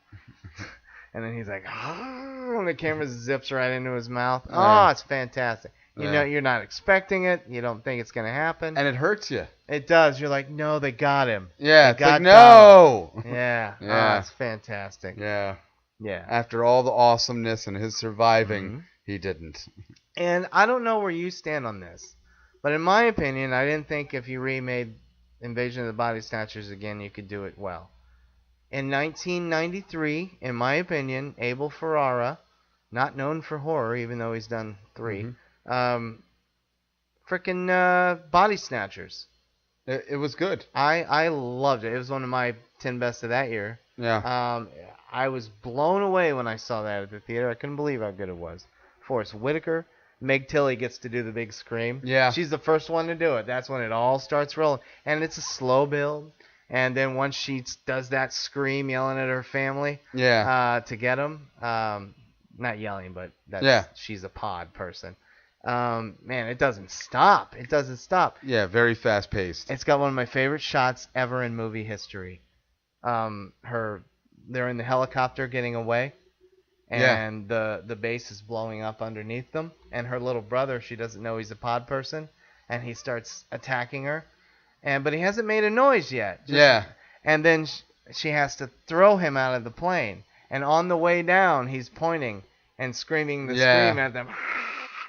And then he's like, oh, and the camera zips right into his mouth. Oh, it's fantastic. You know, you're not expecting it. You don't think it's going to happen.
And it hurts you.
It does. You're like, no, they got him.
Yeah,
it's like,
no.
Yeah.
Yeah.
Oh, it's fantastic.
Yeah.
Yeah.
After all the awesomeness and his surviving, he didn't.
And I don't know where you stand on this, but in my opinion, I didn't think if you remade Invasion of the Body Snatchers again, you could do it well. In 1993, in my opinion, Abel Ferrara, not known for horror, even though he's done 3, Um, Frickin' Body Snatchers.
It was good.
I loved it. It was one of my 10 best of that year.
Yeah.
Um, I was blown away when I saw that at the theater. I couldn't believe how good it was. Forrest Whitaker. Meg Tilly gets to do the big scream.
Yeah.
She's the first one to do it. That's when it all starts rolling. And it's a slow build. And then once she does that scream yelling at her family
Yeah.
to get them, not yelling, but she's a pod person. Man, it doesn't stop. It doesn't stop.
Yeah, very fast paced.
It's got one of my favorite shots ever in movie history. They're in the helicopter getting away, and the base is blowing up underneath them. And her little brother, she doesn't know he's a pod person, and he starts attacking her, but he hasn't made a noise yet. And then she has to throw him out of the plane. And on the way down, he's pointing and screaming the scream at them.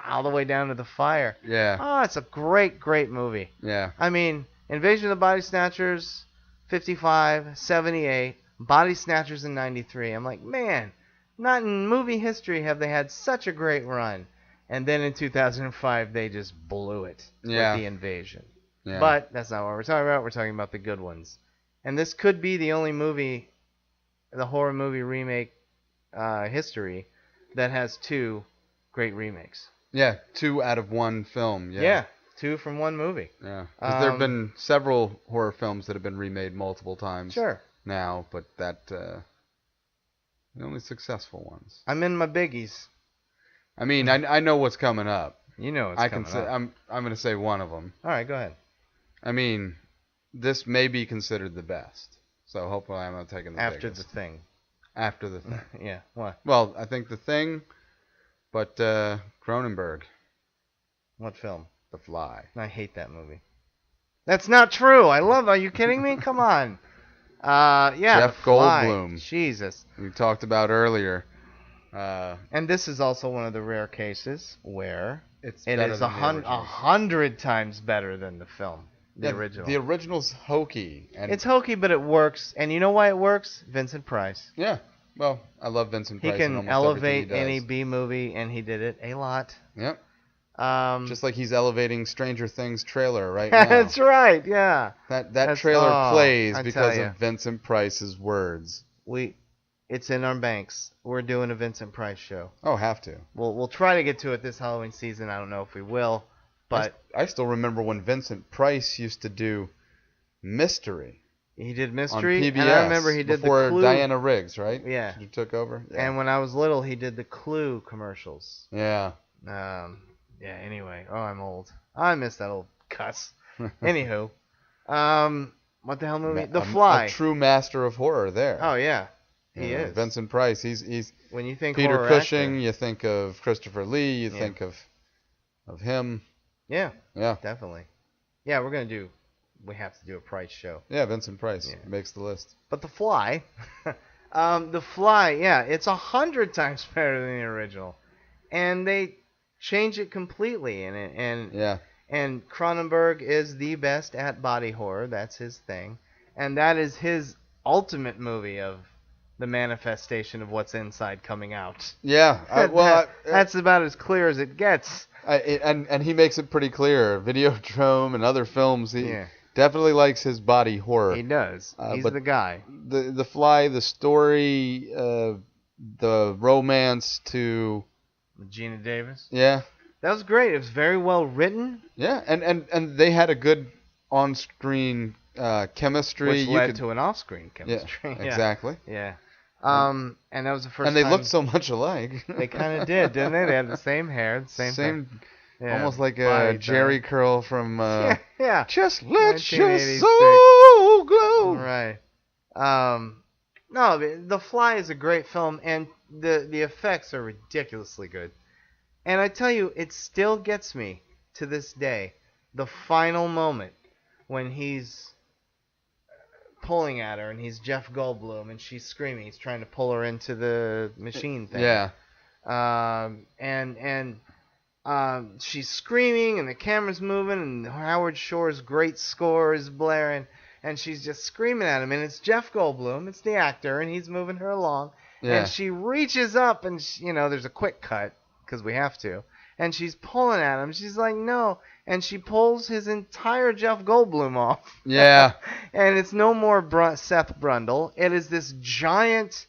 All the way down to the fire.
Yeah.
Oh, it's a great, great movie.
Yeah.
I mean, Invasion of the Body Snatchers, 55, 78, Body Snatchers in 93. I'm like, man, not in movie history have they had such a great run. And then in 2005, they just blew it with The Invasion.
Yeah.
But that's not what we're talking about. We're talking about the good ones. And this could be the only movie, the horror movie remake history, that has two great remakes.
Yeah, 2 out of 1 film.
Yeah, 2 from 1 movie.
Yeah, because there have been several horror films that have been remade multiple times.
Sure.
Now, but the only successful ones.
I'm in my biggies.
I mean, I know what's coming up.
You know what's coming up.
I'm going to say one of them.
All right, go ahead.
I mean, this may be considered the best. So hopefully I'm not taking the
After
biggest.
The Thing.
After The Thing.
Yeah, what?
Well, I think The Thing, but Cronenberg.
What film?
The Fly.
I hate that movie. That's not true. Are you kidding me? Come on.
Jeff
The Fly.
Goldblum.
Jesus.
We talked about earlier.
And this is also one of the rare cases where it is
better than the original.
100 times better than the film, the original.
The original's hokey. And
it's hokey, but it works. And you know why it works? Vincent Price.
Yeah. Well, I love Vincent Price.
He can
in almost
elevate
everything he
any
does.
B movie, and he did it a lot.
Yep.
Just
like he's elevating Stranger Things trailer right now.
That's right, yeah.
That trailer plays
I
because
tell
of Vincent Price's words.
It's in our banks. We're doing a Vincent Price show.
Oh, have to.
We'll try to get to it this Halloween season. I don't know if we will, but
I still remember when Vincent Price used to do Mystery.
He did Mystery,
on PBS,
and I remember he did
before
the Clue.
Diana Riggs, right?
Yeah.
She took over. Yeah.
And when I was little, he did the Clue commercials.
Yeah.
Yeah. Anyway, I'm old. I miss that old cuss. Anywho, what the hell movie? The Fly.
A true master of horror there.
Oh yeah, he is.
Vincent Price. He's
when you think
Peter
horror
Cushing,
actor,
you think of Christopher Lee, you think of him.
Yeah.
Yeah.
Definitely. Yeah, we have to do a Price show.
Yeah, Vincent Price makes the list.
But The Fly, The Fly, yeah, it's 100 times better than the original, and they change it completely. And Cronenberg is the best at body horror. That's his thing, and that is his ultimate movie of the manifestation of what's inside coming out.
Yeah,
that's about as clear as it gets.
And he makes it pretty clear. Videodrome and other films, he definitely likes his body horror.
He does. He's the guy.
The Fly, the story, the romance to
Gina Davis.
Yeah.
That was great. It was very well written.
Yeah, and they had a good on-screen chemistry.
Which led to an off-screen chemistry.
Yeah, exactly.
Yeah. And that was the first time.
And they looked so much alike.
They kind of did, didn't they? They had the same hair, the same thing. Yeah,
almost like a Jerry curl from
yeah.
Just Let Your Soul Glow.
Right. No, The Fly is a great film, and the effects are ridiculously good. And I tell you, it still gets me to this day. The final moment when he's pulling at her, and he's Jeff Goldblum, and she's screaming. He's trying to pull her into the machine thing.
Yeah.
She's screaming, and the camera's moving, and Howard Shore's great score is blaring, and she's just screaming at him. And it's Jeff Goldblum, it's the actor, and he's moving her along. Yeah. And she reaches up, and there's a quick cut because we have to, and she's pulling at him. She's like, no. And she pulls his entire Jeff Goldblum off.
Yeah.
And it's no more Seth Brundle. It is this giant,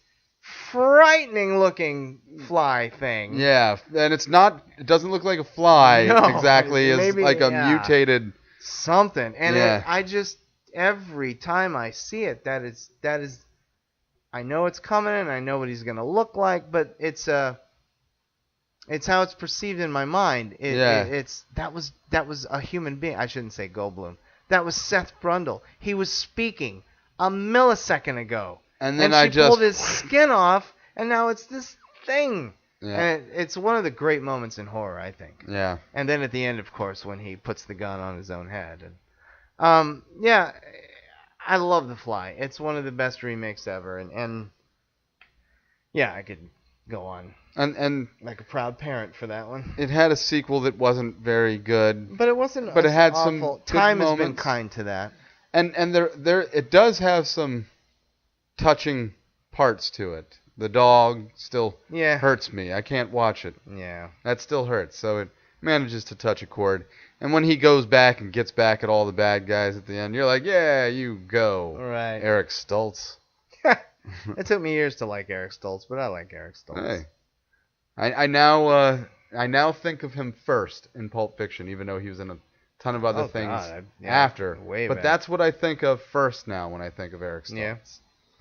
frightening looking fly thing.
Yeah, and it's not. It doesn't look like a fly
No,
exactly. It's
maybe,
like a
yeah.
mutated
Something. And
Yeah.
I just, every time I see it, that is, I know it's coming and I know what he's gonna look like, but it's how it's perceived in my mind. That was a human being. I shouldn't say Goldblum. That was Seth Brundle. He was speaking a millisecond ago,
and then
she pulled his skin off, and now it's this thing.
Yeah.
And it's one of the great moments in horror, I think.
Yeah.
And then at the end, of course, when he puts the gun on his own head. And yeah, I love The Fly. It's one of the best remakes ever. And yeah, I could go on.
And
like a proud parent for that one.
It had a sequel that wasn't very good.
But it wasn't.
But it had
awful.
some good
Time
moments.
has been kind to that.
And there it does have some touching parts to it. The dog still hurts me. I can't watch it.
Yeah.
That still hurts. So it manages to touch a chord. And when he goes back and gets back at all the bad guys at the end, you're like, yeah, you go.
Right.
Eric Stoltz.
It took me years to like Eric Stoltz, but I like Eric Stoltz.
Hey. I now think of him first in Pulp Fiction, even though he was in a ton of other things after. But
back.
That's what I think of first now when I think of Eric Stoltz.
Yeah.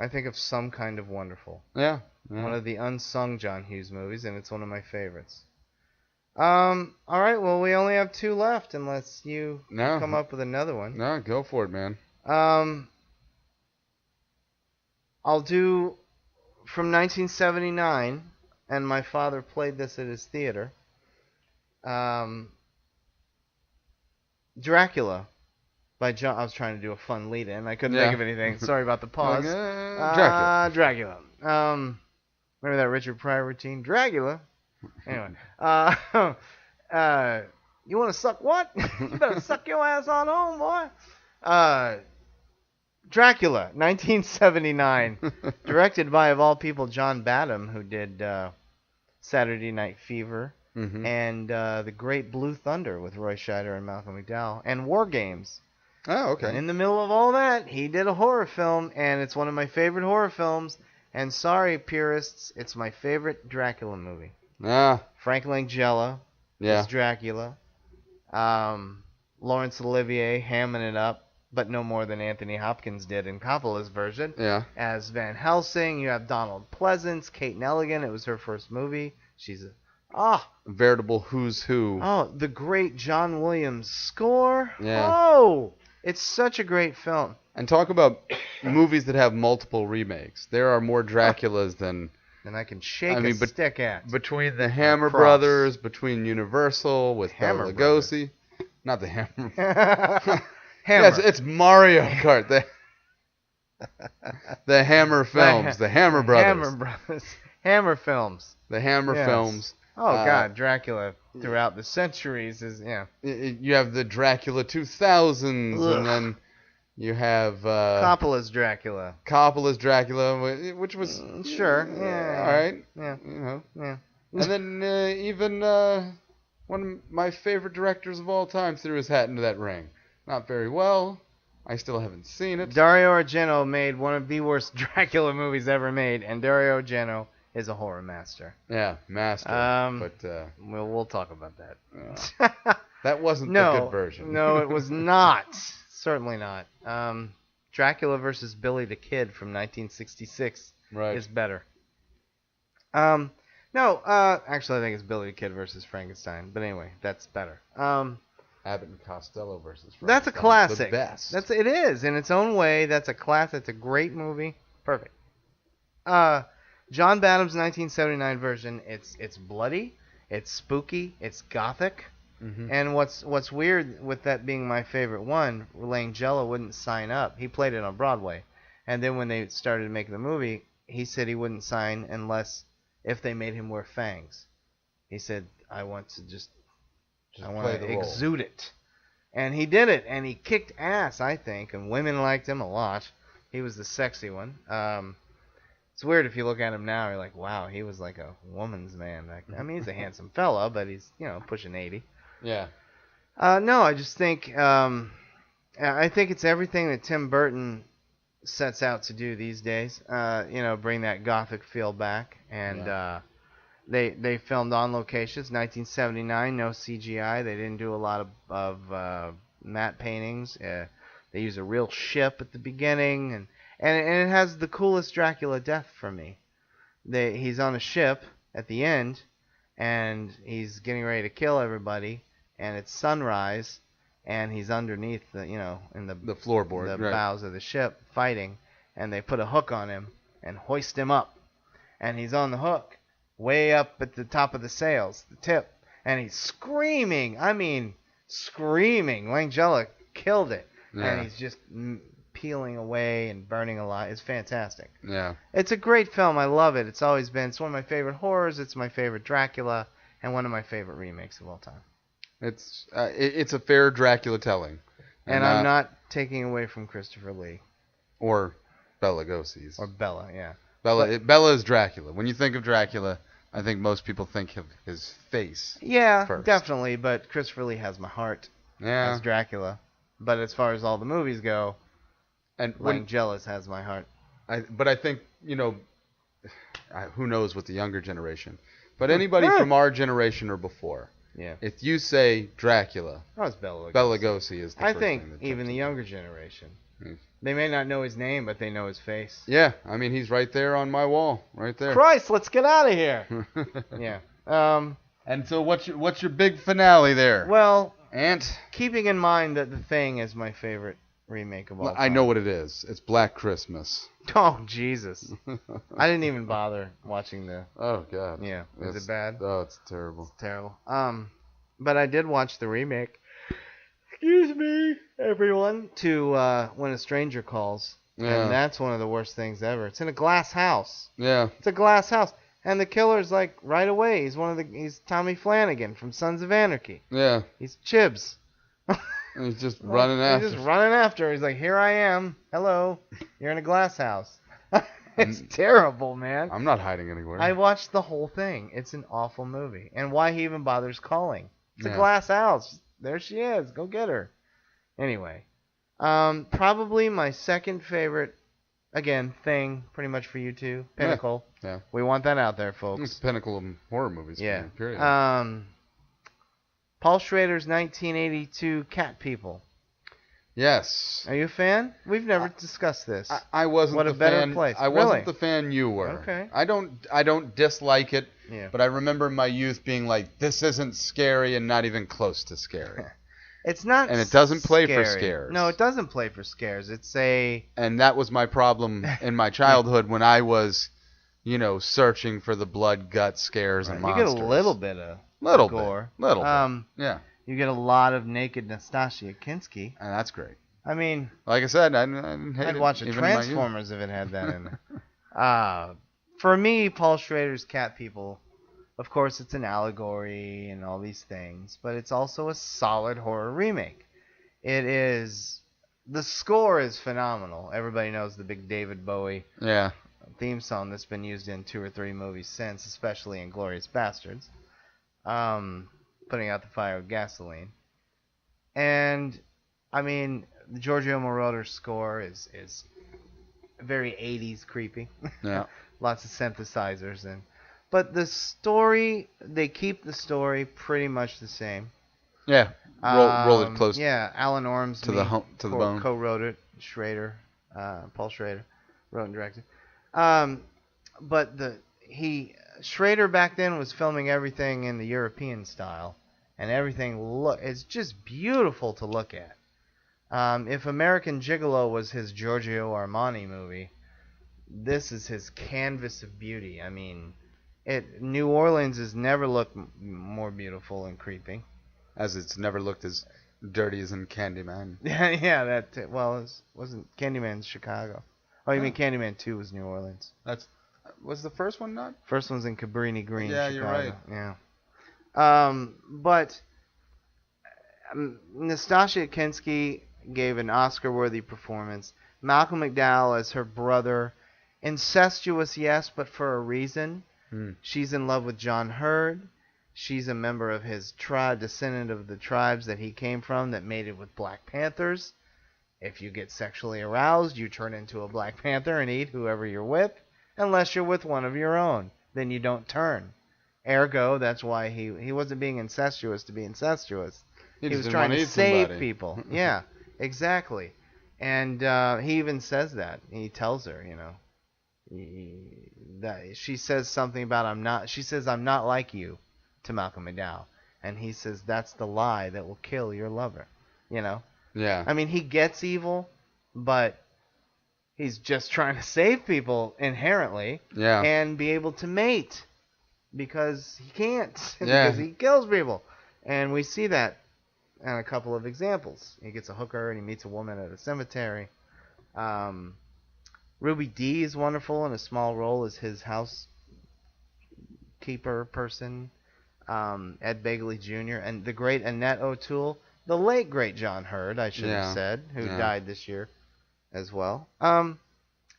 I think of Some Kind of Wonderful.
Yeah.
One of the unsung John Hughes movies, and it's one of my favorites. All right, well, we only have 2 left, unless you come up with another one.
No, go for it, man.
I'll do from 1979, and my father played this at his theater. Dracula by John. I was trying to do a fun lead-in. I couldn't think of anything. Sorry about the pause. Dracula. Remember that Richard Pryor routine? Dracula. Anyway. You want to suck what? You better suck your ass on home, boy. Dracula, 1979. Directed by, of all people, John Badham, who did Saturday Night Fever.
Mm-hmm.
And The Great Blue Thunder with Roy Scheider and Malcolm McDowell. And War Games.
Oh, okay.
And in the middle of all that, he did a horror film, and it's one of my favorite horror films. And sorry, purists, it's my favorite Dracula movie. Frank Langella is Dracula. Laurence Olivier hamming it up, but no more than Anthony Hopkins did in Coppola's version.
Yeah.
As Van Helsing, you have Donald Pleasance, Kate Nelligan. It was her first movie. She's a
veritable who's who.
Oh, the great John Williams score.
Yeah.
Oh, it's such a great film.
And talk about movies that have multiple remakes. There are more Draculas than
I can shake a stick at.
Between the Hammer Brothers, between Universal with Bela Lugosi. Not the Hammer.
Hammer.
Yes, it's Mario Kart. The Hammer films. The Hammer Brothers.
Hammer Brothers. Hammer films.
The Hammer films.
Oh, God. Dracula throughout the centuries is,
You have the Dracula 2000s, and then you have
Coppola's Dracula.
Coppola's Dracula, which was
sure, yeah,
all right,
yeah,
you know,
yeah.
And then even one of my favorite directors of all time threw his hat into that ring. Not very well. I still haven't seen it.
Dario Argento made one of the worst Dracula movies ever made, and Dario Argento is a horror master.
Yeah, master. But
we'll talk about that.
That wasn't the good version.
No, it was not. Certainly not. Dracula versus Billy the Kid from 1966 is better. Actually, I think it's Billy the Kid versus Frankenstein. But anyway, that's better.
Abbott and Costello versus Frankenstein.
That's a classic.
The best.
It is in its own way. That's a classic. It's a great movie. Perfect. John Badham's 1979 version. It's bloody. It's spooky. It's gothic.
Mm-hmm.
And what's weird with that being my favorite one, Langella wouldn't sign up. He played it on Broadway, and then when they started making the movie, he said he wouldn't sign unless if they made him wear fangs. He said, "I want to exude it," and he did it, and he kicked ass, I think, and women liked him a lot. He was the sexy one. It's weird if you look at him now. You're like, wow, he was like a woman's man. I mean, he's a handsome fella, but he's pushing 80.
Yeah.
No, I just think I think it's everything that Tim Burton sets out to do these days. Bring that gothic feel back, and they filmed on locations. 1979, no CGI. They didn't do a lot of matte paintings. They use a real ship at the beginning, and it has the coolest Dracula death for me. He's on a ship at the end, and he's getting ready to kill everybody, and it's sunrise, and he's underneath in
the floorboard,
the
right.
bows of the ship fighting, and they put a hook on him and hoist him up, and he's on the hook way up at the top of the sails, the tip, and he's screaming. I mean, screaming. Langella killed it, and he's just peeling away and burning alive. It's fantastic.
Yeah.
It's a great film. I love it. It's always been. It's one of my favorite horrors. It's my favorite Dracula, and one of my favorite remakes of all time.
It's a fair Dracula telling.
And I'm not taking away from Christopher Lee.
Or Bela Lugosi's.
Or Bela, yeah.
Bela is Dracula. When you think of Dracula, I think most people think of his face.
Yeah,
first.
Definitely. But Christopher Lee has my heart as Dracula. But as far as all the movies go,
and
Langella has my heart.
But I think, who knows with the younger generation. But anybody from our generation or before, if you say Dracula,
it's Bela
Lugosi is the
I
first
think
thing that
even the younger generation. They may not know his name, but they know his face.
Yeah, I mean, he's right there on my wall, right there.
Christ, let's get out of here. Yeah.
And so what's your big finale there?
Well,
Ant?
Keeping in mind that The Thing is my favorite remake of all time.
I know what it is. It's Black Christmas.
Oh, Jesus. I didn't even bother watching the...
Oh, God.
Yeah. Is it bad?
Oh, it's terrible.
It's terrible. But I did watch the remake. Excuse me, everyone. To When a Stranger Calls. Yeah. And that's one of the worst things ever. It's in a glass house.
Yeah.
It's a glass house. And the killer's like right away. He's Tommy Flanagan from Sons of Anarchy.
Yeah.
He's Chibs.
And he's just running after.
He's just running after. He's like, here I am. Hello. You're in a glass house. It's terrible, man.
I'm not hiding anywhere.
I watched the whole thing. It's an awful movie. And why he even bothers calling. It's a glass house. There she is. Go get her. Anyway. Probably my second favorite, again, Thing, pretty much for you two. Pinnacle.
Yeah.
We want that out there, folks.
It's the pinnacle of horror movies.
Yeah.
Period.
Paul Schrader's 1982 Cat People.
Yes.
Are you a fan? We've never discussed this.
I wasn't.
What a better place.
I wasn't the fan you were.
Okay.
I don't dislike it.
Yeah.
But I remember in my youth being like, this isn't scary and not even close to scary.
It's not.
And it doesn't play
scary.
for scares.
No, it doesn't play for scares.
And that was my problem in my childhood when I was, searching for the blood, gut scares and monsters.
You get a little bit of gore.
Little bit. Yeah.
You get a lot of naked Nastasia Kinski.
And that's great.
I mean,
like I said, I didn't hate it.
I'd watch a Transformers if it had that in it. For me, Paul Schrader's Cat People, of course, it's an allegory and all these things, but it's also a solid horror remake. The score is phenomenal. Everybody knows the big David Bowie theme song that's been used in 2 or 3 movies since, especially in Glorious Bastards. Putting out the fire with gasoline. And, I mean, the Giorgio Moroder's score is very 80s creepy.
Yeah.
Lots of synthesizers. But the story, they keep the story pretty much the same.
Yeah. Roll it close.
Yeah, Alan Ormsby
to the bone.
Co-wrote it. Schrader, Paul Schrader, wrote and directed. But Schrader back then was filming everything in the European style, and everything it's just beautiful to look at. If American Gigolo was his Giorgio Armani movie, this is his canvas of beauty. I mean, New Orleans has never looked more beautiful and creepy.
As it's never looked as dirty as in Candyman.
Yeah, wasn't Candyman's Chicago. Oh, you mean Candyman 2 was New Orleans.
Was the first one not?
First one's in Cabrini Green,
Yeah,
Chicago.
you're right.
Yeah. But Nastasia Kinski gave an Oscar-worthy performance. Malcolm McDowell as her brother Incestuous, yes, but for a reason.
Hmm.
She's in love with John Hurd. She's a member of his tribe, descendant of the tribes that he came from that mated with Black Panthers. If you get sexually aroused, you turn into a Black Panther and eat whoever you're with, unless you're with one of your own. Then you don't turn. Ergo, that's why he wasn't being incestuous to be incestuous.
He
He
just
was
didn't
trying
want to
to
eat
save
somebody.
people. Yeah, exactly. And he even says that. He tells her, that she says something about I'm not. She says I'm not like you to Malcolm McDowell, and he says that's the lie that will kill your lover. You know.
Yeah.
I mean, he gets evil, but he's just trying to save people inherently
Yeah.
and be able to mate because he can't
Yeah.
because he kills people. And we see that in a couple of examples. He gets a hooker and he meets a woman at a cemetery. Ruby Dee is wonderful in a small role as his housekeeper person. Ed Begley Jr. and the great Annette O'Toole, the late great John Hurd, I should have said, who died this year as well.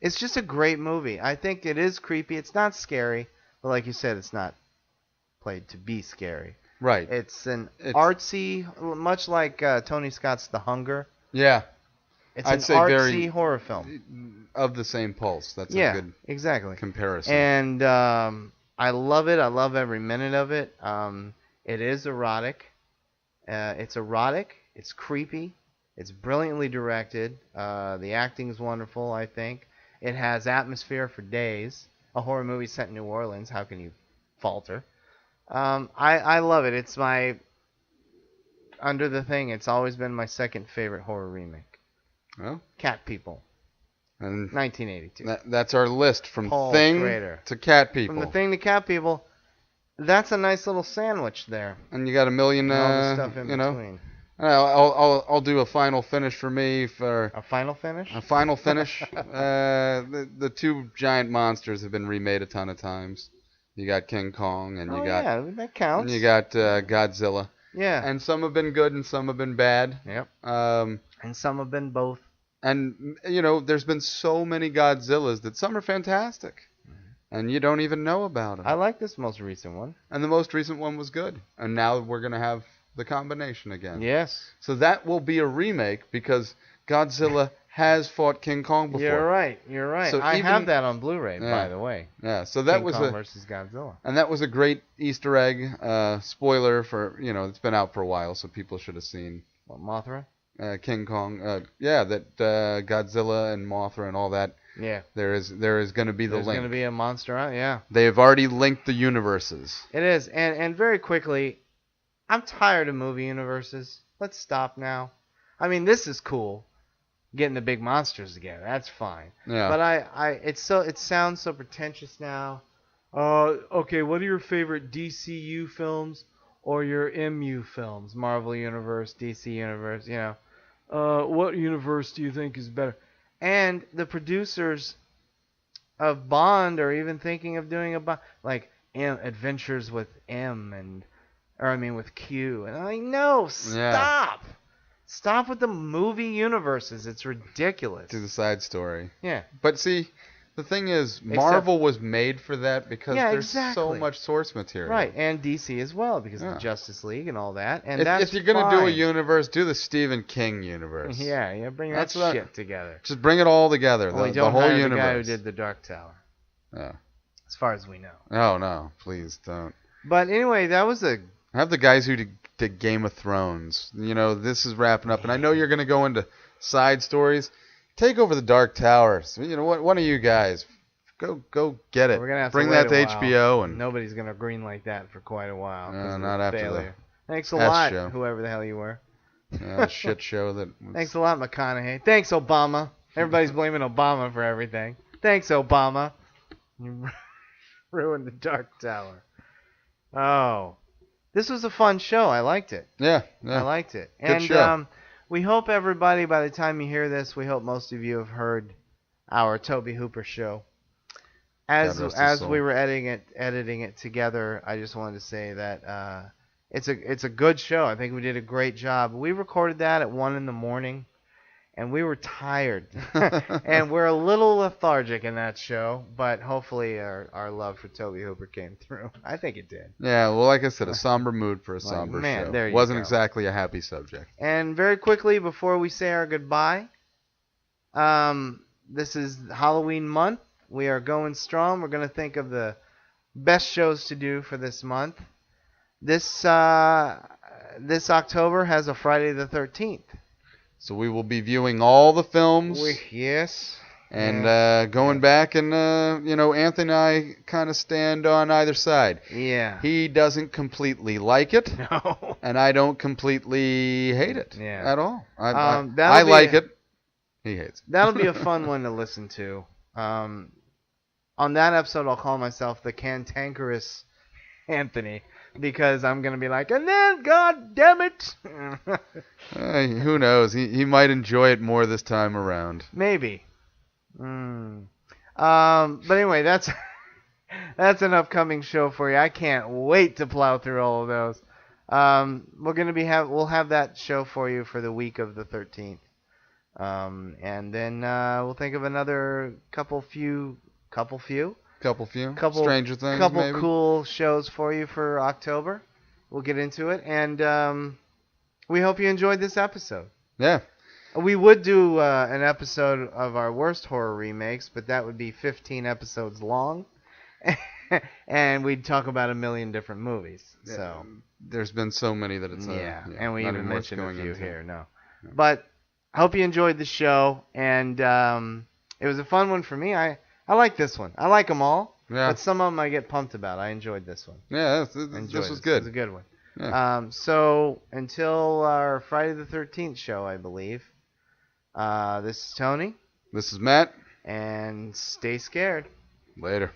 It's just a great movie. I think it is creepy. It's not scary, but like you said, it's not played to be scary.
Right.
It's artsy, much like Tony Scott's The Hunger.
Yeah.
It's
I'd
an
say
artsy horror film.
Of the same pulse. That's a good
exactly.
comparison.
And I love it. I love every minute of it. It is erotic. It's erotic. It's creepy. It's brilliantly directed. The acting is wonderful, I think. It has atmosphere for days. A horror movie set in New Orleans. How can you falter? I love it. It's my... Under the Thing, it's always been my second favorite horror remake.
Well,
Cat People.
And
1982.
That's our list from
Paul
Thing
Schrader.
to Cat People.
From The Thing to Cat People. That's a nice little sandwich there.
And you got a million,
and all the stuff in between.
I'll do a final finish for me for
a final finish.
A final finish. The two giant monsters have been remade a ton of times. You got King Kong and you got
that counts.
And you got Godzilla.
Yeah.
And some have been good and some have been bad.
Yep. And some have been both.
And there's been so many Godzillas that some are fantastic. And you don't even know about them.
I like this most recent one.
And the most recent one was good. And now we're going to have the combination again.
Yes.
So that will be a remake because Godzilla has fought King Kong before.
You're right. So I have that on Blu-ray, by the way.
Yeah, so that
King
was
Kong versus Godzilla.
And that was a great Easter egg. Spoiler for, it's been out for a while, so people should have seen.
What, Mothra?
King Kong. That Godzilla and Mothra and all that.
Yeah.
There is going to be the link.
There's going to be a monster out, yeah.
They have already linked the universes.
It is. And very quickly, I'm tired of movie universes. Let's stop now. I mean, this is cool. Getting the big monsters together. That's fine.
Yeah.
But it sounds so pretentious now. Okay, what are your favorite DCU films or your MU films? Marvel Universe, DC Universe, what universe do you think is better? And the producers of Bond are even thinking of doing a Bond, like Adventures with with Q. And I'm like, no, stop. Yeah. Stop with the movie universes. It's ridiculous.
To the side story.
Yeah.
But see, the thing is, Marvel was made for that because there's so much source material.
Right, and DC as well because of the Justice League and all that. And
if you're going to do a universe, do the Stephen King universe.
Yeah, bring that shit together.
Just bring it all together, the whole universe. The guy
who did The Dark Tower.
Yeah.
As far as we know.
Oh, no, please don't.
But anyway, that was a...
Have the guys who did Game of Thrones. This is wrapping up, and I know you're going to go into side stories. Take over the Dark Towers. One of you guys, go get it.
We're gonna have
bring
to
that to
wait
HBO, and
nobody's gonna greenlight that for quite a while.
Not after
failure.
the
Thanks a lot, whoever the hell you were.
Shit show that.
Thanks a lot, McConaughey. Thanks, Obama. Everybody's blaming Obama for everything. Thanks, Obama. You ruined the Dark Tower. Oh. This was a fun show. I liked it.
Yeah.
I liked it.
Good show.
We hope everybody, by the time you hear this, we hope most of you have heard our Toby Hooper show. As we were editing it together, I just wanted to say that it's a good show. I think we did a great job. We recorded that at 1 a.m. and we were tired. And we're a little lethargic in that show, but hopefully our love for Tobe Hooper came through. I think it did.
Yeah, well, like I said, a somber mood for a somber
man,
show.
there you
Wasn't
go.
exactly a happy subject.
And very quickly, before we say our goodbye, this is Halloween month. We are going strong. We're going to think of the best shows to do for this month. This October has a Friday the 13th.
So we will be viewing all the films.
Yes.
And going back and, Anthony and I kind of stand on either side.
Yeah.
He doesn't completely like it.
No.
And I don't completely hate it at all. I like it. He hates it.
That'll be a fun one to listen to. On that episode, I'll call myself the cantankerous Anthony, because I'm going to be like, and then, God damn it.
Who knows? He might enjoy it more this time around.
Maybe. But anyway, that's an upcoming show for you. I can't wait to plow through all of those. We'll have that show for you for the week of the 13th. And then we'll think of another couple few
Stranger Things,
couple
maybe.
Cool shows for you for October. We'll get into it, and we hope you enjoyed this episode.
Yeah.
We would do an episode of our worst horror remakes, but that would be 15 episodes long, and we'd talk about a million different movies.
Yeah,
so
there's been so many that it's
and we even mentioned a few here.
Yeah.
But I hope you enjoyed the show, and it was a fun one for me. I like this one. I like them all, but some of them I get pumped about. I enjoyed this one.
Yeah, this was good.
It was a good one.
Yeah.
So until our Friday the 13th show, I believe, this is Tony.
This is Matt.
And stay scared.
Later.